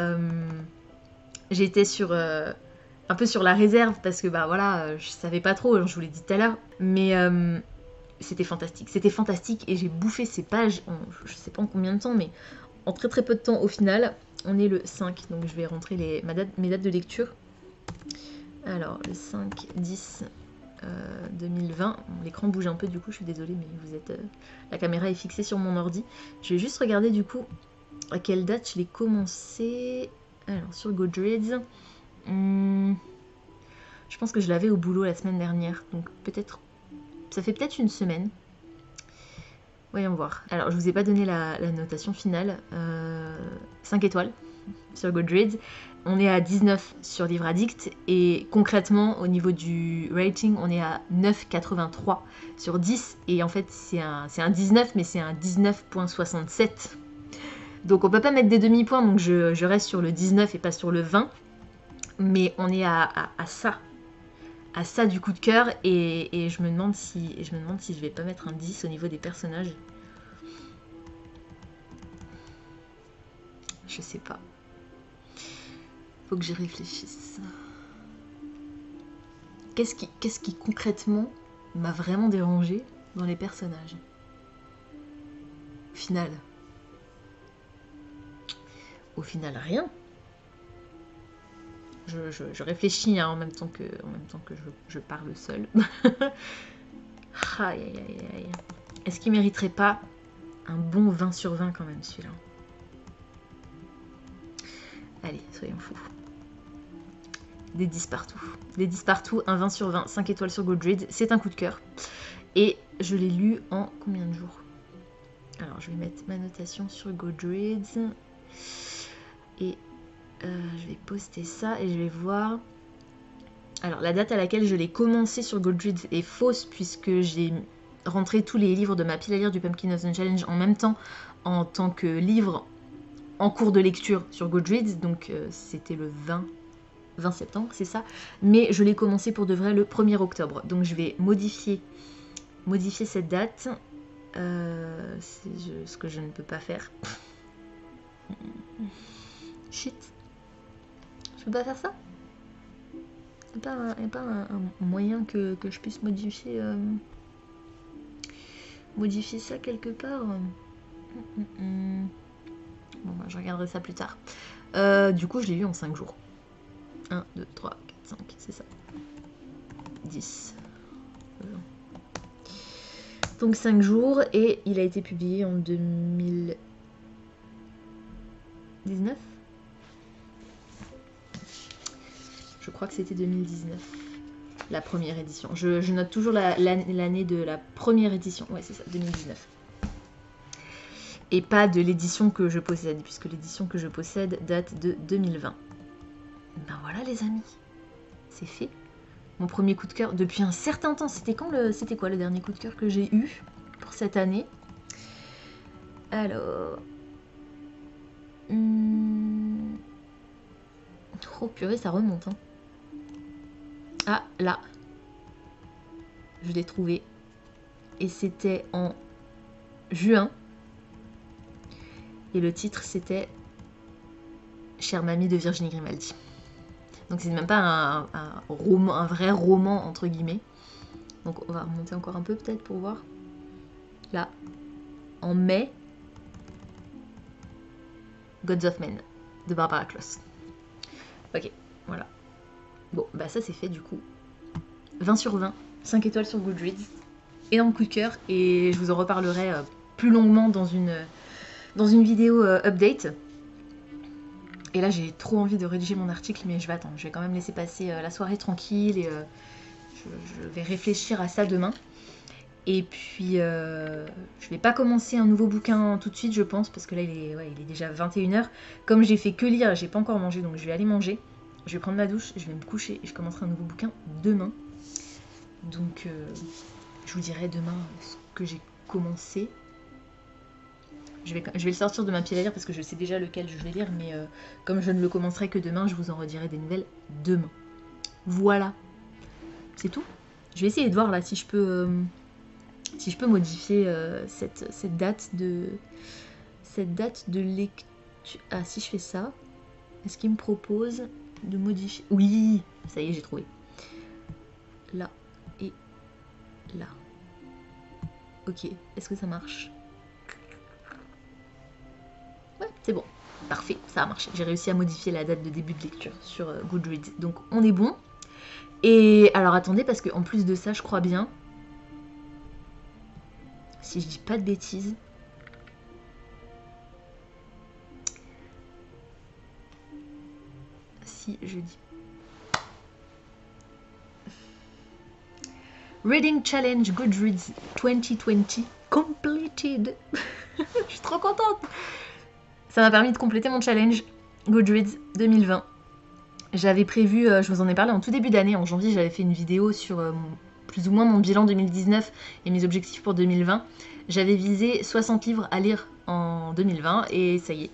j'étais sur... un peu sur la réserve, parce que bah voilà, je savais pas trop, je vous l'ai dit tout à l'heure, mais c'était fantastique, et j'ai bouffé ces pages, je sais pas en combien de temps, mais en très très peu de temps au final. On est le 5, donc je vais rentrer mes dates de lecture. Alors, le 5, 10, 2020. Bon, l'écran bouge un peu, du coup, je suis désolée, mais vous êtes... la caméra est fixée sur mon ordi. Je vais juste regarder, du coup, à quelle date je l'ai commencé. Alors, sur Goodreads. Je pense que je l'avais au boulot la semaine dernière, donc peut-être... Ça fait peut-être une semaine. Voyons voir. Alors, je vous ai pas donné la notation finale. 5 étoiles sur Goodreads. On est à 19 sur Livre Addict. Et concrètement, au niveau du rating, on est à 9,83 sur 10. Et en fait, c'est un 19, mais c'est un 19,67. Donc, on peut pas mettre des demi-points, donc je reste sur le 19 et pas sur le 20. Mais on est à ça. À ça du coup de cœur, et je me demande si je vais pas mettre un 10 au niveau des personnages. Je sais pas. Faut que j'y réfléchisse. Qu'est-ce qui concrètement m'a vraiment dérangé dans les personnages? Au final, rien. Je réfléchis, hein, en même temps que je parle seule. Aïe, aïe, aïe, aïe. Est-ce qu'il mériterait pas un bon 20 sur 20 quand même, celui-là? Allez, soyons fous. Des 10 partout. Des 10 partout, un 20 sur 20, 5 étoiles sur Goodreads. C'est un coup de cœur. Et je l'ai lu en combien de jours? Alors, je vais mettre ma notation sur Goodreads. Et je vais poster ça et je vais voir. Alors, la date à laquelle je l'ai commencé sur Goodreads est fausse, puisque j'ai rentré tous les livres de ma pile à lire du Pumpkin Awesome Challenge en même temps, en tant que livre en cours de lecture sur Goodreads. Donc, c'était le 20 septembre, c'est ça. Mais je l'ai commencé pour de vrai le 1er octobre. Donc, je vais modifier cette date. C'est ce que je ne peux pas faire. Shit. Je peux pas faire ça? Il n'y a pas un moyen que je puisse modifier ça quelque part? Bon, bah, je regarderai ça plus tard. Du coup, je l'ai lu en 5 jours. 1, 2, 3, 4, 5, c'est ça. 10. Donc 5 jours, et il a été publié en 2019. Je crois que c'était 2019, la première édition. Je note toujours l'année de la première édition. Ouais, c'est ça, 2019. Et pas de l'édition que je possède, puisque l'édition que je possède date de 2020. Ben voilà les amis, c'est fait. Mon premier coup de cœur depuis un certain temps. C'était quoi le dernier coup de cœur que j'ai eu pour cette année? Alors... trop purée, ça remonte. Hein. Ah, là. Je l'ai trouvé. Et c'était en juin. Et le titre, c'était Chère mamie de Virginie Grimaldi. Donc c'est même pas un roman, un vrai roman, entre guillemets. Donc on va remonter encore un peu peut-être pour voir. Là. En mai. Gods of Men de Barbara Kloss. Ok, voilà. Bon, bah ça c'est fait du coup. 20 sur 20, 5 étoiles sur Goodreads. Énorme coup de cœur et je vous en reparlerai plus longuement dans une vidéo update. Et là j'ai trop envie de rédiger mon article mais je vais attendre. Je vais quand même laisser passer la soirée tranquille et je vais réfléchir à ça demain. Et puis je vais pas commencer un nouveau bouquin tout de suite je pense parce que là il est déjà 21h. Comme j'ai fait que lire, j'ai pas encore mangé donc je vais aller manger. Je vais prendre ma douche, je vais me coucher et je commencerai un nouveau bouquin demain. Donc je vous dirai demain ce que j'ai commencé. Je vais le sortir de ma pile à lire parce que je sais déjà lequel je vais lire, mais comme je ne le commencerai que demain, je vous en redirai des nouvelles demain. Voilà. C'est tout. Je vais essayer de voir là si je peux modifier cette date de lecture. Ah, si je fais ça, est-ce qu'il me propose de modifier? Oui, ça y est, j'ai trouvé. Là et là. Ok, est-ce que ça marche? Ouais, c'est bon. Parfait, ça a marché. J'ai réussi à modifier la date de début de lecture sur Goodreads. Donc on est bon. Et alors attendez, parce qu'en plus de ça, je crois bien, si je dis pas de bêtises, si je dis Reading Challenge Goodreads 2020 completed. Je suis trop contente. Ça m'a permis de compléter mon challenge Goodreads 2020. J'avais prévu, je vous en ai parlé en tout début d'année, en janvier, j'avais fait une vidéo sur plus ou moins mon bilan 2019 et mes objectifs pour 2020. J'avais visé 60 livres à lire en 2020 et ça y est.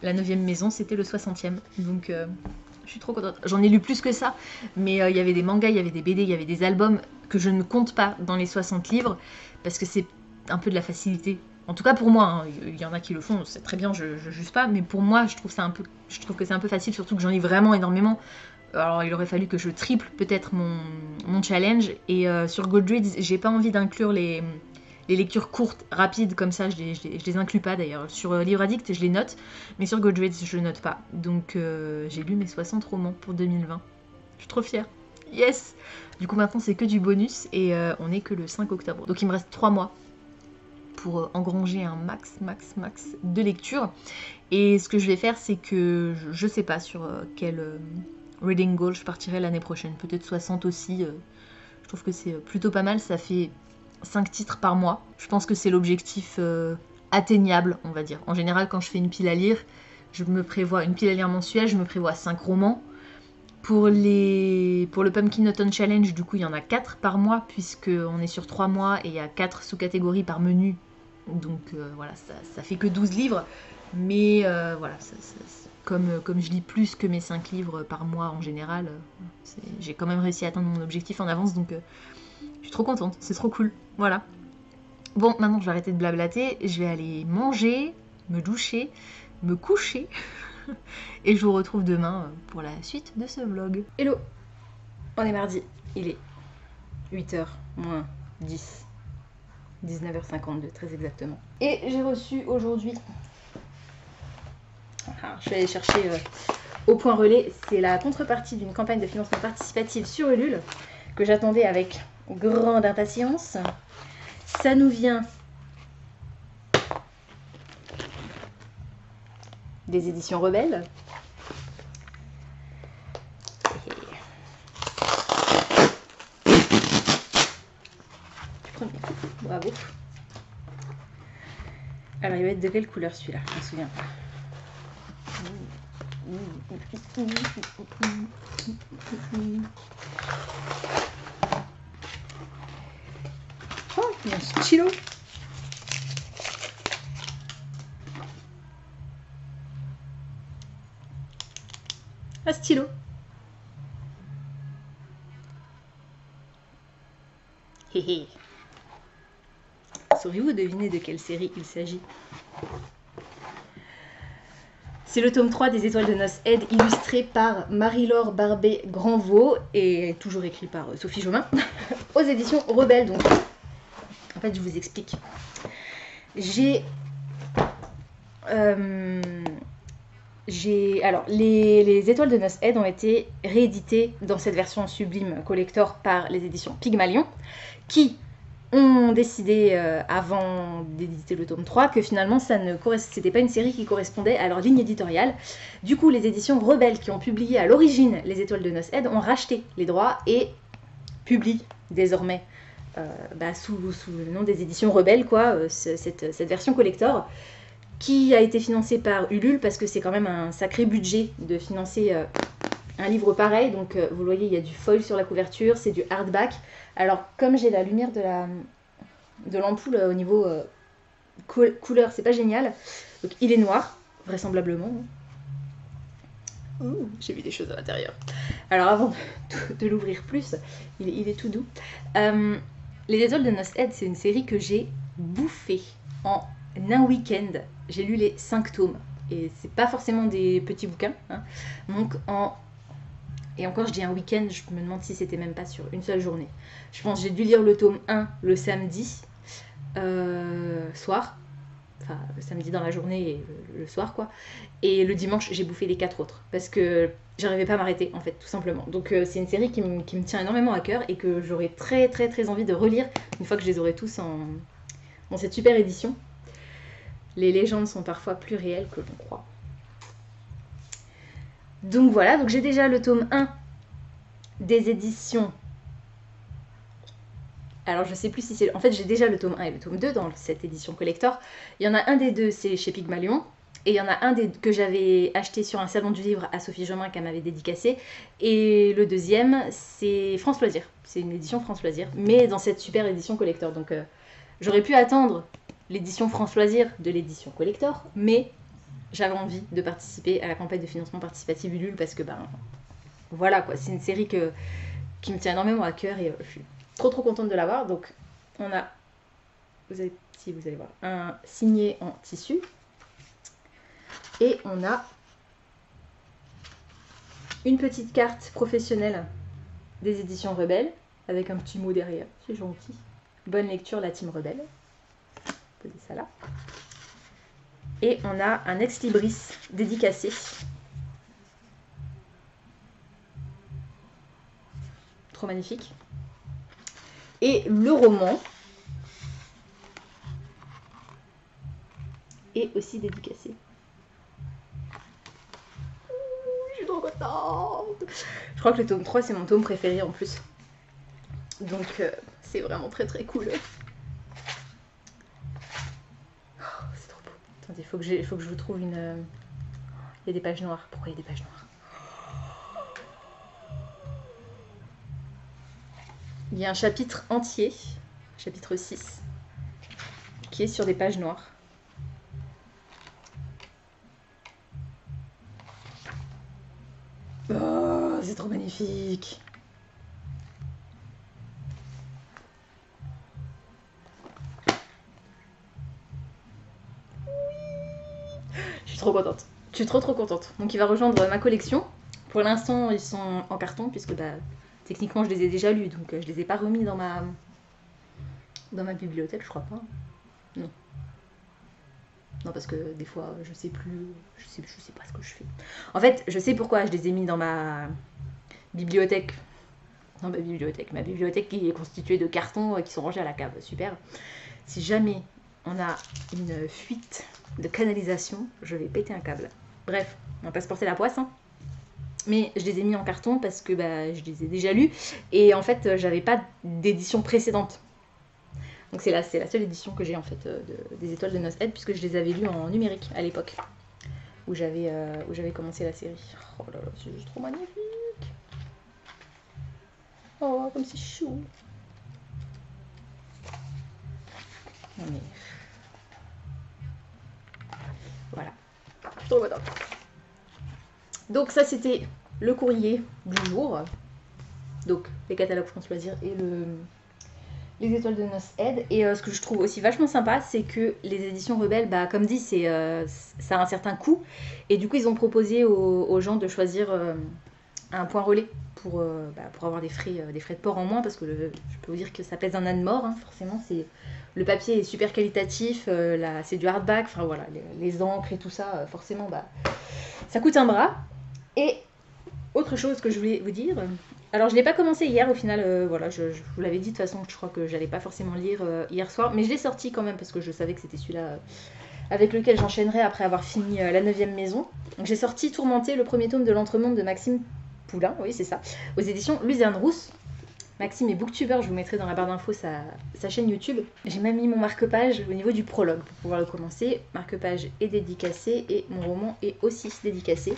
La 9e maison, c'était le 60e. Donc je suis trop contente. J'en ai lu plus que ça, mais il y avait des mangas, il y avait des BD, il y avait des albums que je ne compte pas dans les 60 livres parce que c'est un peu de la facilité. En tout cas pour moi, hein. Il y en a qui le font, c'est très bien, je juge pas, mais pour moi, je trouve que c'est un peu facile, surtout que j'en ai vraiment énormément. Alors il aurait fallu que je triple peut-être mon challenge, et sur Goodreads, j'ai pas envie d'inclure les lectures courtes, rapides, comme ça, je les inclus pas d'ailleurs. Sur Livre Addict, je les note, mais sur Goodreads, je note pas. Donc j'ai lu mes 60 romans pour 2020. Je suis trop fière. Yes! Du coup maintenant c'est que du bonus et on est que le 5 octobre. Donc il me reste 3 mois pour engranger un max de lecture. Et ce que je vais faire, c'est que je sais pas sur quel reading goal je partirai l'année prochaine. Peut-être 60 aussi. Je trouve que c'est plutôt pas mal. Ça fait 5 titres par mois. Je pense que c'est l'objectif atteignable, on va dire. En général, quand je fais une pile à lire, je me prévois une pile à lire mensuelle, je me prévois 5 romans. Pour le Pumpkin Autumn Challenge, du coup, il y en a 4 par mois, puisqu'on est sur 3 mois et il y a 4 sous-catégories par menu. Donc voilà, ça fait que 12 livres. Mais voilà, comme je lis plus que mes 5 livres par mois en général, j'ai quand même réussi à atteindre mon objectif en avance, donc je suis trop contente, c'est trop cool. Voilà. Bon, maintenant je vais arrêter de blablater, je vais aller manger, me doucher, me coucher. Et je vous retrouve demain pour la suite de ce vlog. Hello, on est mardi, il est 8h moins 10, 19h52 très exactement. Et j'ai reçu aujourd'hui, je vais aller chercher au point relais, c'est la contrepartie d'une campagne de financement participatif sur Ulule que j'attendais avec grande impatience. Ça nous vient des éditions Rebelles. Bravo. Alors il va être de quelle couleur celui-là? Je me souviens pas. Oh, il y a un stylo. Un stylo. Hé hé. Sauriez-vous deviner de quelle série il s'agit? C'est le tome 3 des Étoiles de Noces Aide, illustré par Marie-Laure Barbet-Granvaux et toujours écrit par Sophie Jomain, aux éditions Rebelle. Donc, en fait, je vous explique. Alors, les Étoiles de Noces Aide ont été rééditées dans cette version sublime collector par les éditions Pygmalion, qui ont décidé, avant d'éditer le tome 3, que finalement, c'était pas une série qui correspondait à leur ligne éditoriale. Du coup, les éditions Rebelle, qui ont publié à l'origine les Étoiles de Noces Aide, ont racheté les droits et publient désormais, sous le nom des éditions Rebelle, cette version collector, qui a été financée par Ulule, parce que c'est quand même un sacré budget de financer un livre pareil. Donc vous voyez, il y a du foil sur la couverture, c'est du hardback. Alors comme j'ai la lumière de l'ampoule au niveau couleur, c'est pas génial. Donc il est noir, vraisemblablement. Ouh, j'ai vu des choses à l'intérieur. Alors avant de l'ouvrir plus, il est tout doux. Les Étoiles de Noces Aide, c'est une série que j'ai bouffée en un week-end. J'ai lu les 5 tomes. Et c'est pas forcément des petits bouquins. Hein. Donc Et encore, je dis un week-end, je me demande si c'était même pas sur une seule journée. Je pense que j'ai dû lire le tome 1 le samedi soir. Enfin, le samedi dans la journée et le soir, quoi. Et le dimanche, j'ai bouffé les 4 autres. Parce que j'arrivais pas à m'arrêter, en fait, tout simplement. Donc c'est une série qui me tient énormément à cœur et que j'aurais très, très, très envie de relire une fois que je les aurai tous dans cette super édition. Les légendes sont parfois plus réelles que l'on croit. Donc voilà, donc j'ai déjà le tome 1 des éditions. Alors je sais plus si c'est... En fait j'ai déjà le tome 1 et le tome 2 dans cette édition collector. Il y en a un des deux, c'est chez Pygmalion. Et il y en a un que j'avais acheté sur un salon du livre à Sophie Jomain qu'elle m'avait dédicacé. Et le deuxième, c'est France Loisir. C'est une édition France Loisir, mais dans cette super édition collector. Donc j'aurais pu attendre l'édition France Loisir de l'édition collector, mais j'avais envie de participer à la campagne de financement participatif Ulule parce que voilà quoi, c'est une série qui me tient énormément à cœur et je suis trop contente de l'avoir. Donc on a, vous allez voir, un signé en tissu et on a une petite carte professionnelle des éditions Rebelle avec un petit mot derrière, c'est gentil. Bonne lecture la team Rebelle. Poser ça là. Et on a un ex-libris dédicacé. Trop magnifique. Et le roman est aussi dédicacé. Je suis trop contente. Je crois que le tome 3, c'est mon tome préféré en plus. Donc, c'est vraiment très cool. C'est trop beau. Attendez, il faut que je vous trouve une... Il y a des pages noires. Pourquoi il y a des pages noires? Il y a un chapitre entier, chapitre 6, qui est sur des pages noires. Oh, c'est trop magnifique. Je suis trop contente. Je suis trop contente. Donc il va rejoindre ma collection. Pour l'instant, ils sont en carton puisque techniquement je les ai déjà lus, donc je les ai pas remis dans ma bibliothèque, je crois pas. Non. Non, parce que des fois, je sais plus, je sais pas ce que je fais. En fait, je sais pourquoi je les ai mis dans ma bibliothèque. Dans ma bibliothèque qui est constituée de cartons qui sont rangés à la cave. Super. Si jamais on a une fuite de canalisation, je vais péter un câble. Bref, on va pas se porter la poisse, hein. Mais je les ai mis en carton parce que je les ai déjà lus. Et en fait, j'avais pas d'édition précédente. Donc c'est la seule édition que j'ai en fait des Étoiles de Noces Aide, puisque je les avais lus en numérique à l'époque où j'avais commencé la série. Oh là là, c'est juste trop magnifique. Oh, comme c'est chou. Non mais... Voilà. Je suis trop contente. Donc ça c'était le courrier du jour. Donc les catalogues France Loisirs et les étoiles de noces aident. Et ce que je trouve aussi vachement sympa, c'est que les éditions Rebelles, bah, comme dit, ça a un certain coût. Et du coup, ils ont proposé aux gens de choisir un point relais pour avoir des frais de port en moins. Parce que je peux vous dire que ça pèse un âne mort, hein, forcément. Le papier est super qualitatif, c'est du hardback, enfin voilà, les encres et tout ça, forcément, bah, ça coûte un bras. Et autre chose que je voulais vous dire, alors je l'ai pas commencé hier au final, voilà, je vous l'avais dit de toute façon, je crois que j'allais pas forcément lire hier soir, mais je l'ai sorti quand même parce que je savais que c'était celui-là avec lequel j'enchaînerais après avoir fini la 9e maison. Donc j'ai sorti Tourmenté, le premier tome de l'Entremonde de Maxime Poulain, oui c'est ça, aux éditions Luzerne Rousse. Maxime est booktuber, je vous mettrai dans la barre d'infos sa chaîne YouTube. J'ai même mis mon marque-page au niveau du prologue pour pouvoir le commencer. Marque-page est dédicacé et mon roman est aussi dédicacé.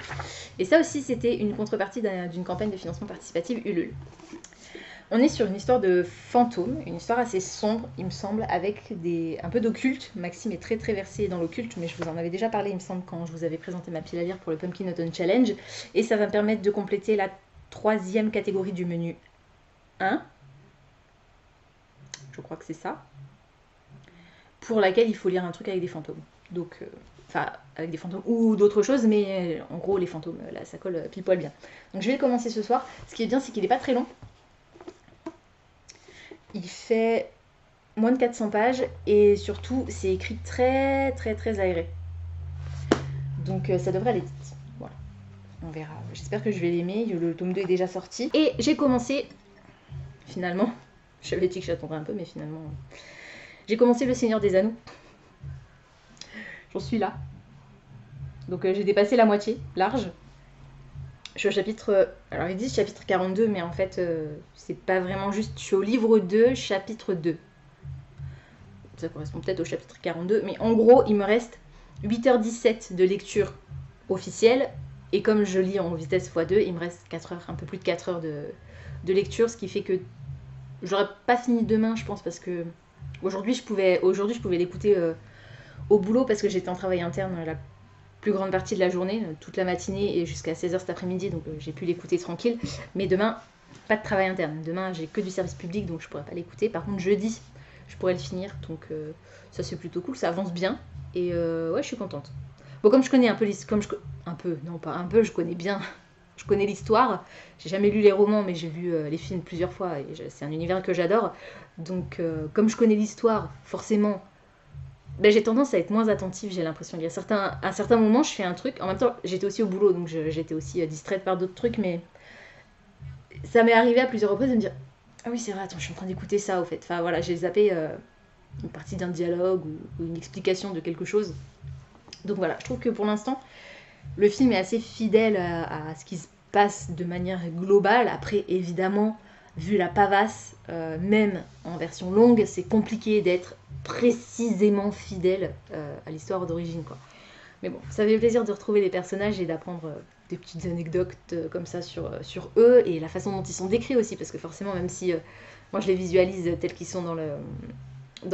Et ça aussi, c'était une contrepartie d'une campagne de financement participatif Ulule. On est sur une histoire de fantôme, une histoire assez sombre, il me semble, avec un peu d'occulte. Maxime est très très versé dans l'occulte, mais je vous en avais déjà parlé, il me semble, quand je vous avais présenté ma pile à lire pour le Pumpkin Autumn Challenge. Et ça va me permettre de compléter la 3e catégorie du menu 1, je crois que c'est ça, pour laquelle il faut lire un truc avec des fantômes. Donc, enfin, avec des fantômes ou d'autres choses, mais en gros, les fantômes, là, ça colle pile poil bien. Donc, je vais le commencer ce soir. Ce qui est bien, c'est qu'il n'est pas très long. Il fait moins de 400 pages et surtout, c'est écrit très, très, très aéré. Donc, ça devrait aller vite. Voilà. On verra. J'espère que je vais l'aimer. Le tome 2 est déjà sorti. Et j'ai commencé, finalement, j'avais dit que j'attendrais un peu, mais finalement, j'ai commencé Le Seigneur des Anneaux. J'en suis là. Donc j'ai dépassé la moitié, large. Je suis au chapitre... alors ils disent chapitre 42, mais en fait, c'est pas vraiment juste... Je suis au livre 2, chapitre 2. Ça correspond peut-être au chapitre 42, mais en gros, il me reste 8h17 de lecture officielle. Et comme je lis en vitesse x2, il me reste 4 heures, un peu plus de 4 heures de lecture, ce qui fait que j'aurais pas fini demain, je pense, parce que aujourd'hui, je pouvais l'écouter au boulot parce que j'étais en travail interne la plus grande partie de la journée, toute la matinée et jusqu'à 16h cet après-midi, donc j'ai pu l'écouter tranquille. Mais demain, pas de travail interne. Demain, j'ai que du service public, donc je pourrais pas l'écouter. Par contre, jeudi, je pourrais le finir, donc ça c'est plutôt cool, ça avance bien. Et ouais, je suis contente. Bon, comme je connais un peu je connais bien. Je connais l'histoire, j'ai jamais lu les romans, mais j'ai vu les films plusieurs fois, et c'est un univers que j'adore. Donc, comme je connais l'histoire, forcément, ben, j'ai tendance à être moins attentive, j'ai l'impression. Il y a à certains moments, je fais un truc. En même temps, j'étais aussi au boulot, donc j'étais aussi distraite par d'autres trucs, mais ça m'est arrivé à plusieurs reprises de me dire ah oui, c'est vrai, attends, je suis en train d'écouter ça, au fait. Enfin, voilà, j'ai zappé une partie d'un dialogue ou une explication de quelque chose. Donc voilà, je trouve que pour l'instant, le film est assez fidèle à ce qui se passe de manière globale. Après, évidemment, vu la pavasse, même en version longue, c'est compliqué d'être précisément fidèle à l'histoire d'origine, quoi. Mais bon, ça fait plaisir de retrouver les personnages et d'apprendre des petites anecdotes comme ça sur eux et la façon dont ils sont décrits aussi, parce que forcément, même si moi je les visualise tels qu'ils sont dans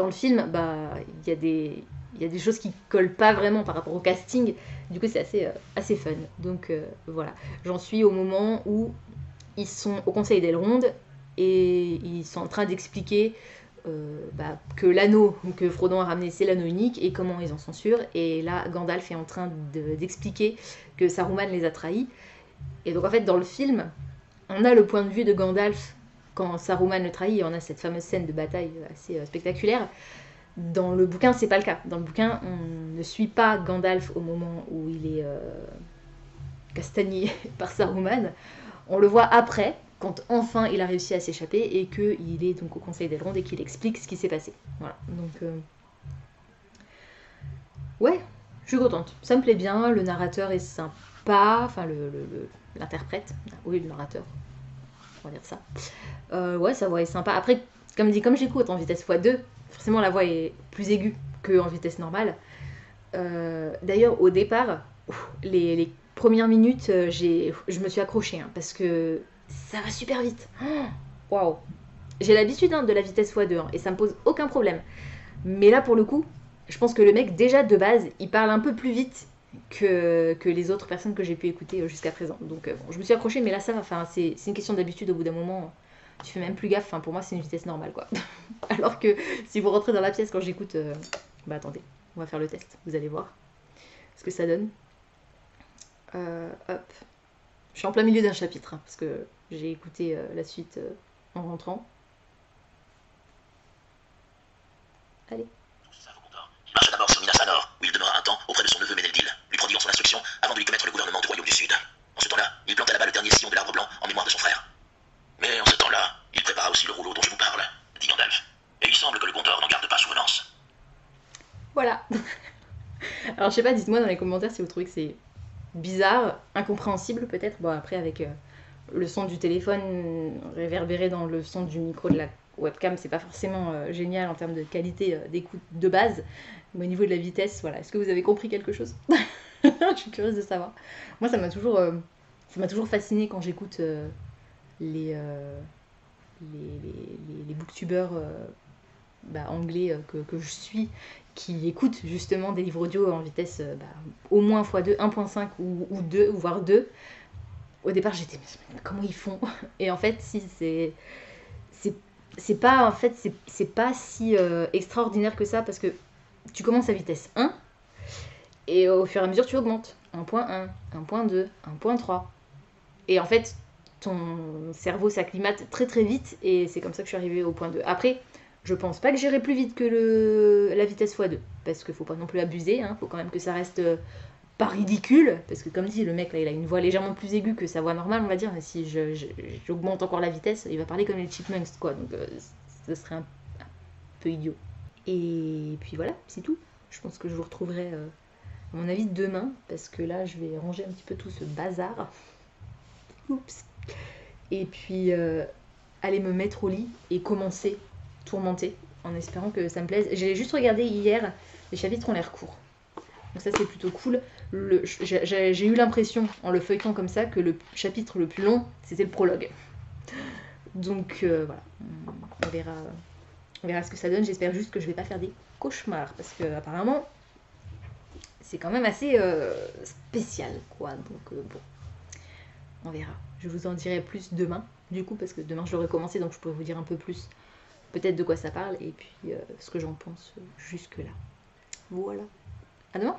le film, bah il y a des choses qui collent pas vraiment par rapport au casting. Du coup, c'est assez fun. Donc voilà, j'en suis au moment où ils sont au Conseil d'Elrond et ils sont en train d'expliquer que l'anneau que Frodon a ramené, c'est l'anneau unique et comment ils en sont sûrs. Et là, Gandalf est en train d'expliquer que Saruman les a trahis. Et donc en fait, dans le film, on a le point de vue de Gandalf quand Saruman le trahit et on a cette fameuse scène de bataille assez spectaculaire. Dans le bouquin, c'est pas le cas. Dans le bouquin, on ne suit pas Gandalf au moment où il est castagné par Saruman. On le voit après, quand enfin il a réussi à s'échapper et qu'il est donc au Conseil d'Elrond et qu'il explique ce qui s'est passé. Voilà, donc... ouais, je suis contente. Ça me plaît bien, le narrateur est sympa, enfin l'interprète, oui le narrateur, on va dire ça. Ouais, sa voix est sympa. Après, comme j'écoute en vitesse x2, forcément la voix est plus aiguë qu'en vitesse normale. D'ailleurs, au départ, les premières minutes, je me suis accrochée, hein, parce que ça va super vite. Waouh! J'ai l'habitude de la vitesse x2, hein, et ça me pose aucun problème. Mais là, pour le coup, je pense que le mec, déjà de base, il parle un peu plus vite que les autres personnes que j'ai pu écouter jusqu'à présent. Donc bon, je me suis accrochée, mais là ça va, enfin, c'est une question d'habitude au bout d'un moment. Tu fais même plus gaffe, enfin, pour moi c'est une vitesse normale quoi. Alors que si vous rentrez dans la pièce quand j'écoute, bah attendez, on va faire le test, vous allez voir ce que ça donne. Hop, je suis en plein milieu d'un chapitre, hein, parce que j'ai écouté la suite en rentrant. Allez. Il marcha d'abord sur Minas Anor, où il demeura un temps auprès de son neveu Méneldil, lui prodiguant son instruction avant de lui commettre le gouvernement du royaume du Sud. En ce temps-là, il planta là-bas le dernier sillon de l'arbre blanc en mémoire de son frère. Mais en ce temps-là, il prépara aussi le rouleau dont je vous parle, dit Gandalf. Et il semble que le Gondor n'en garde pas souvenance. Voilà. Alors je sais pas, dites-moi dans les commentaires si vous trouvez que c'est bizarre, incompréhensible peut-être. Bon après avec le son du téléphone réverbéré dans le son du micro de la webcam, c'est pas forcément génial en termes de qualité d'écoute de base. Mais au niveau de la vitesse, voilà. Est-ce que vous avez compris quelque chose? Je suis curieuse de savoir. Moi ça m'a toujours fasciné quand j'écoute les, les booktubeurs anglais que je suis, qui écoutent justement des livres audio en vitesse au moins x2, 1.5 ou 2, voire 2. Au départ j'étais mais comment ils font? Et en fait si c'est pas en fait c'est pas si extraordinaire que ça, parce que tu commences à vitesse 1 et au fur et à mesure tu augmentes 1.1, 1.2, 1.3 et en fait ton cerveau s'acclimate très très vite et c'est comme ça que je suis arrivée au point 2. Après je pense pas que j'irai plus vite que la vitesse x2 parce qu'il faut pas non plus abuser, hein, faut quand même que ça reste pas ridicule, parce que comme dit le mec là il a une voix légèrement plus aiguë que sa voix normale on va dire, mais si j'augmente encore la vitesse il va parler comme les Chipmunks quoi, donc ce serait un peu idiot. Et puis voilà, c'est tout. Je pense que je vous retrouverai à mon avis demain, parce que là je vais ranger un petit peu tout ce bazar. Oups. Et puis aller me mettre au lit et commencer Tourmenté, en espérant que ça me plaise. J'ai juste regardé hier, les chapitres ont l'air courts. Donc ça c'est plutôt cool. J'ai eu l'impression, en le feuilletant comme ça, que le chapitre le plus long, c'était le prologue. Donc voilà, on verra ce que ça donne. J'espère juste que je vais pas faire des cauchemars, parce que apparemment c'est quand même assez spécial, quoi. Donc bon, on verra. Je vous en dirai plus demain, du coup, parce que demain je l'aurai commencé, donc je pourrai vous dire un peu plus peut-être de quoi ça parle, et puis ce que j'en pense jusque-là. Voilà. À demain!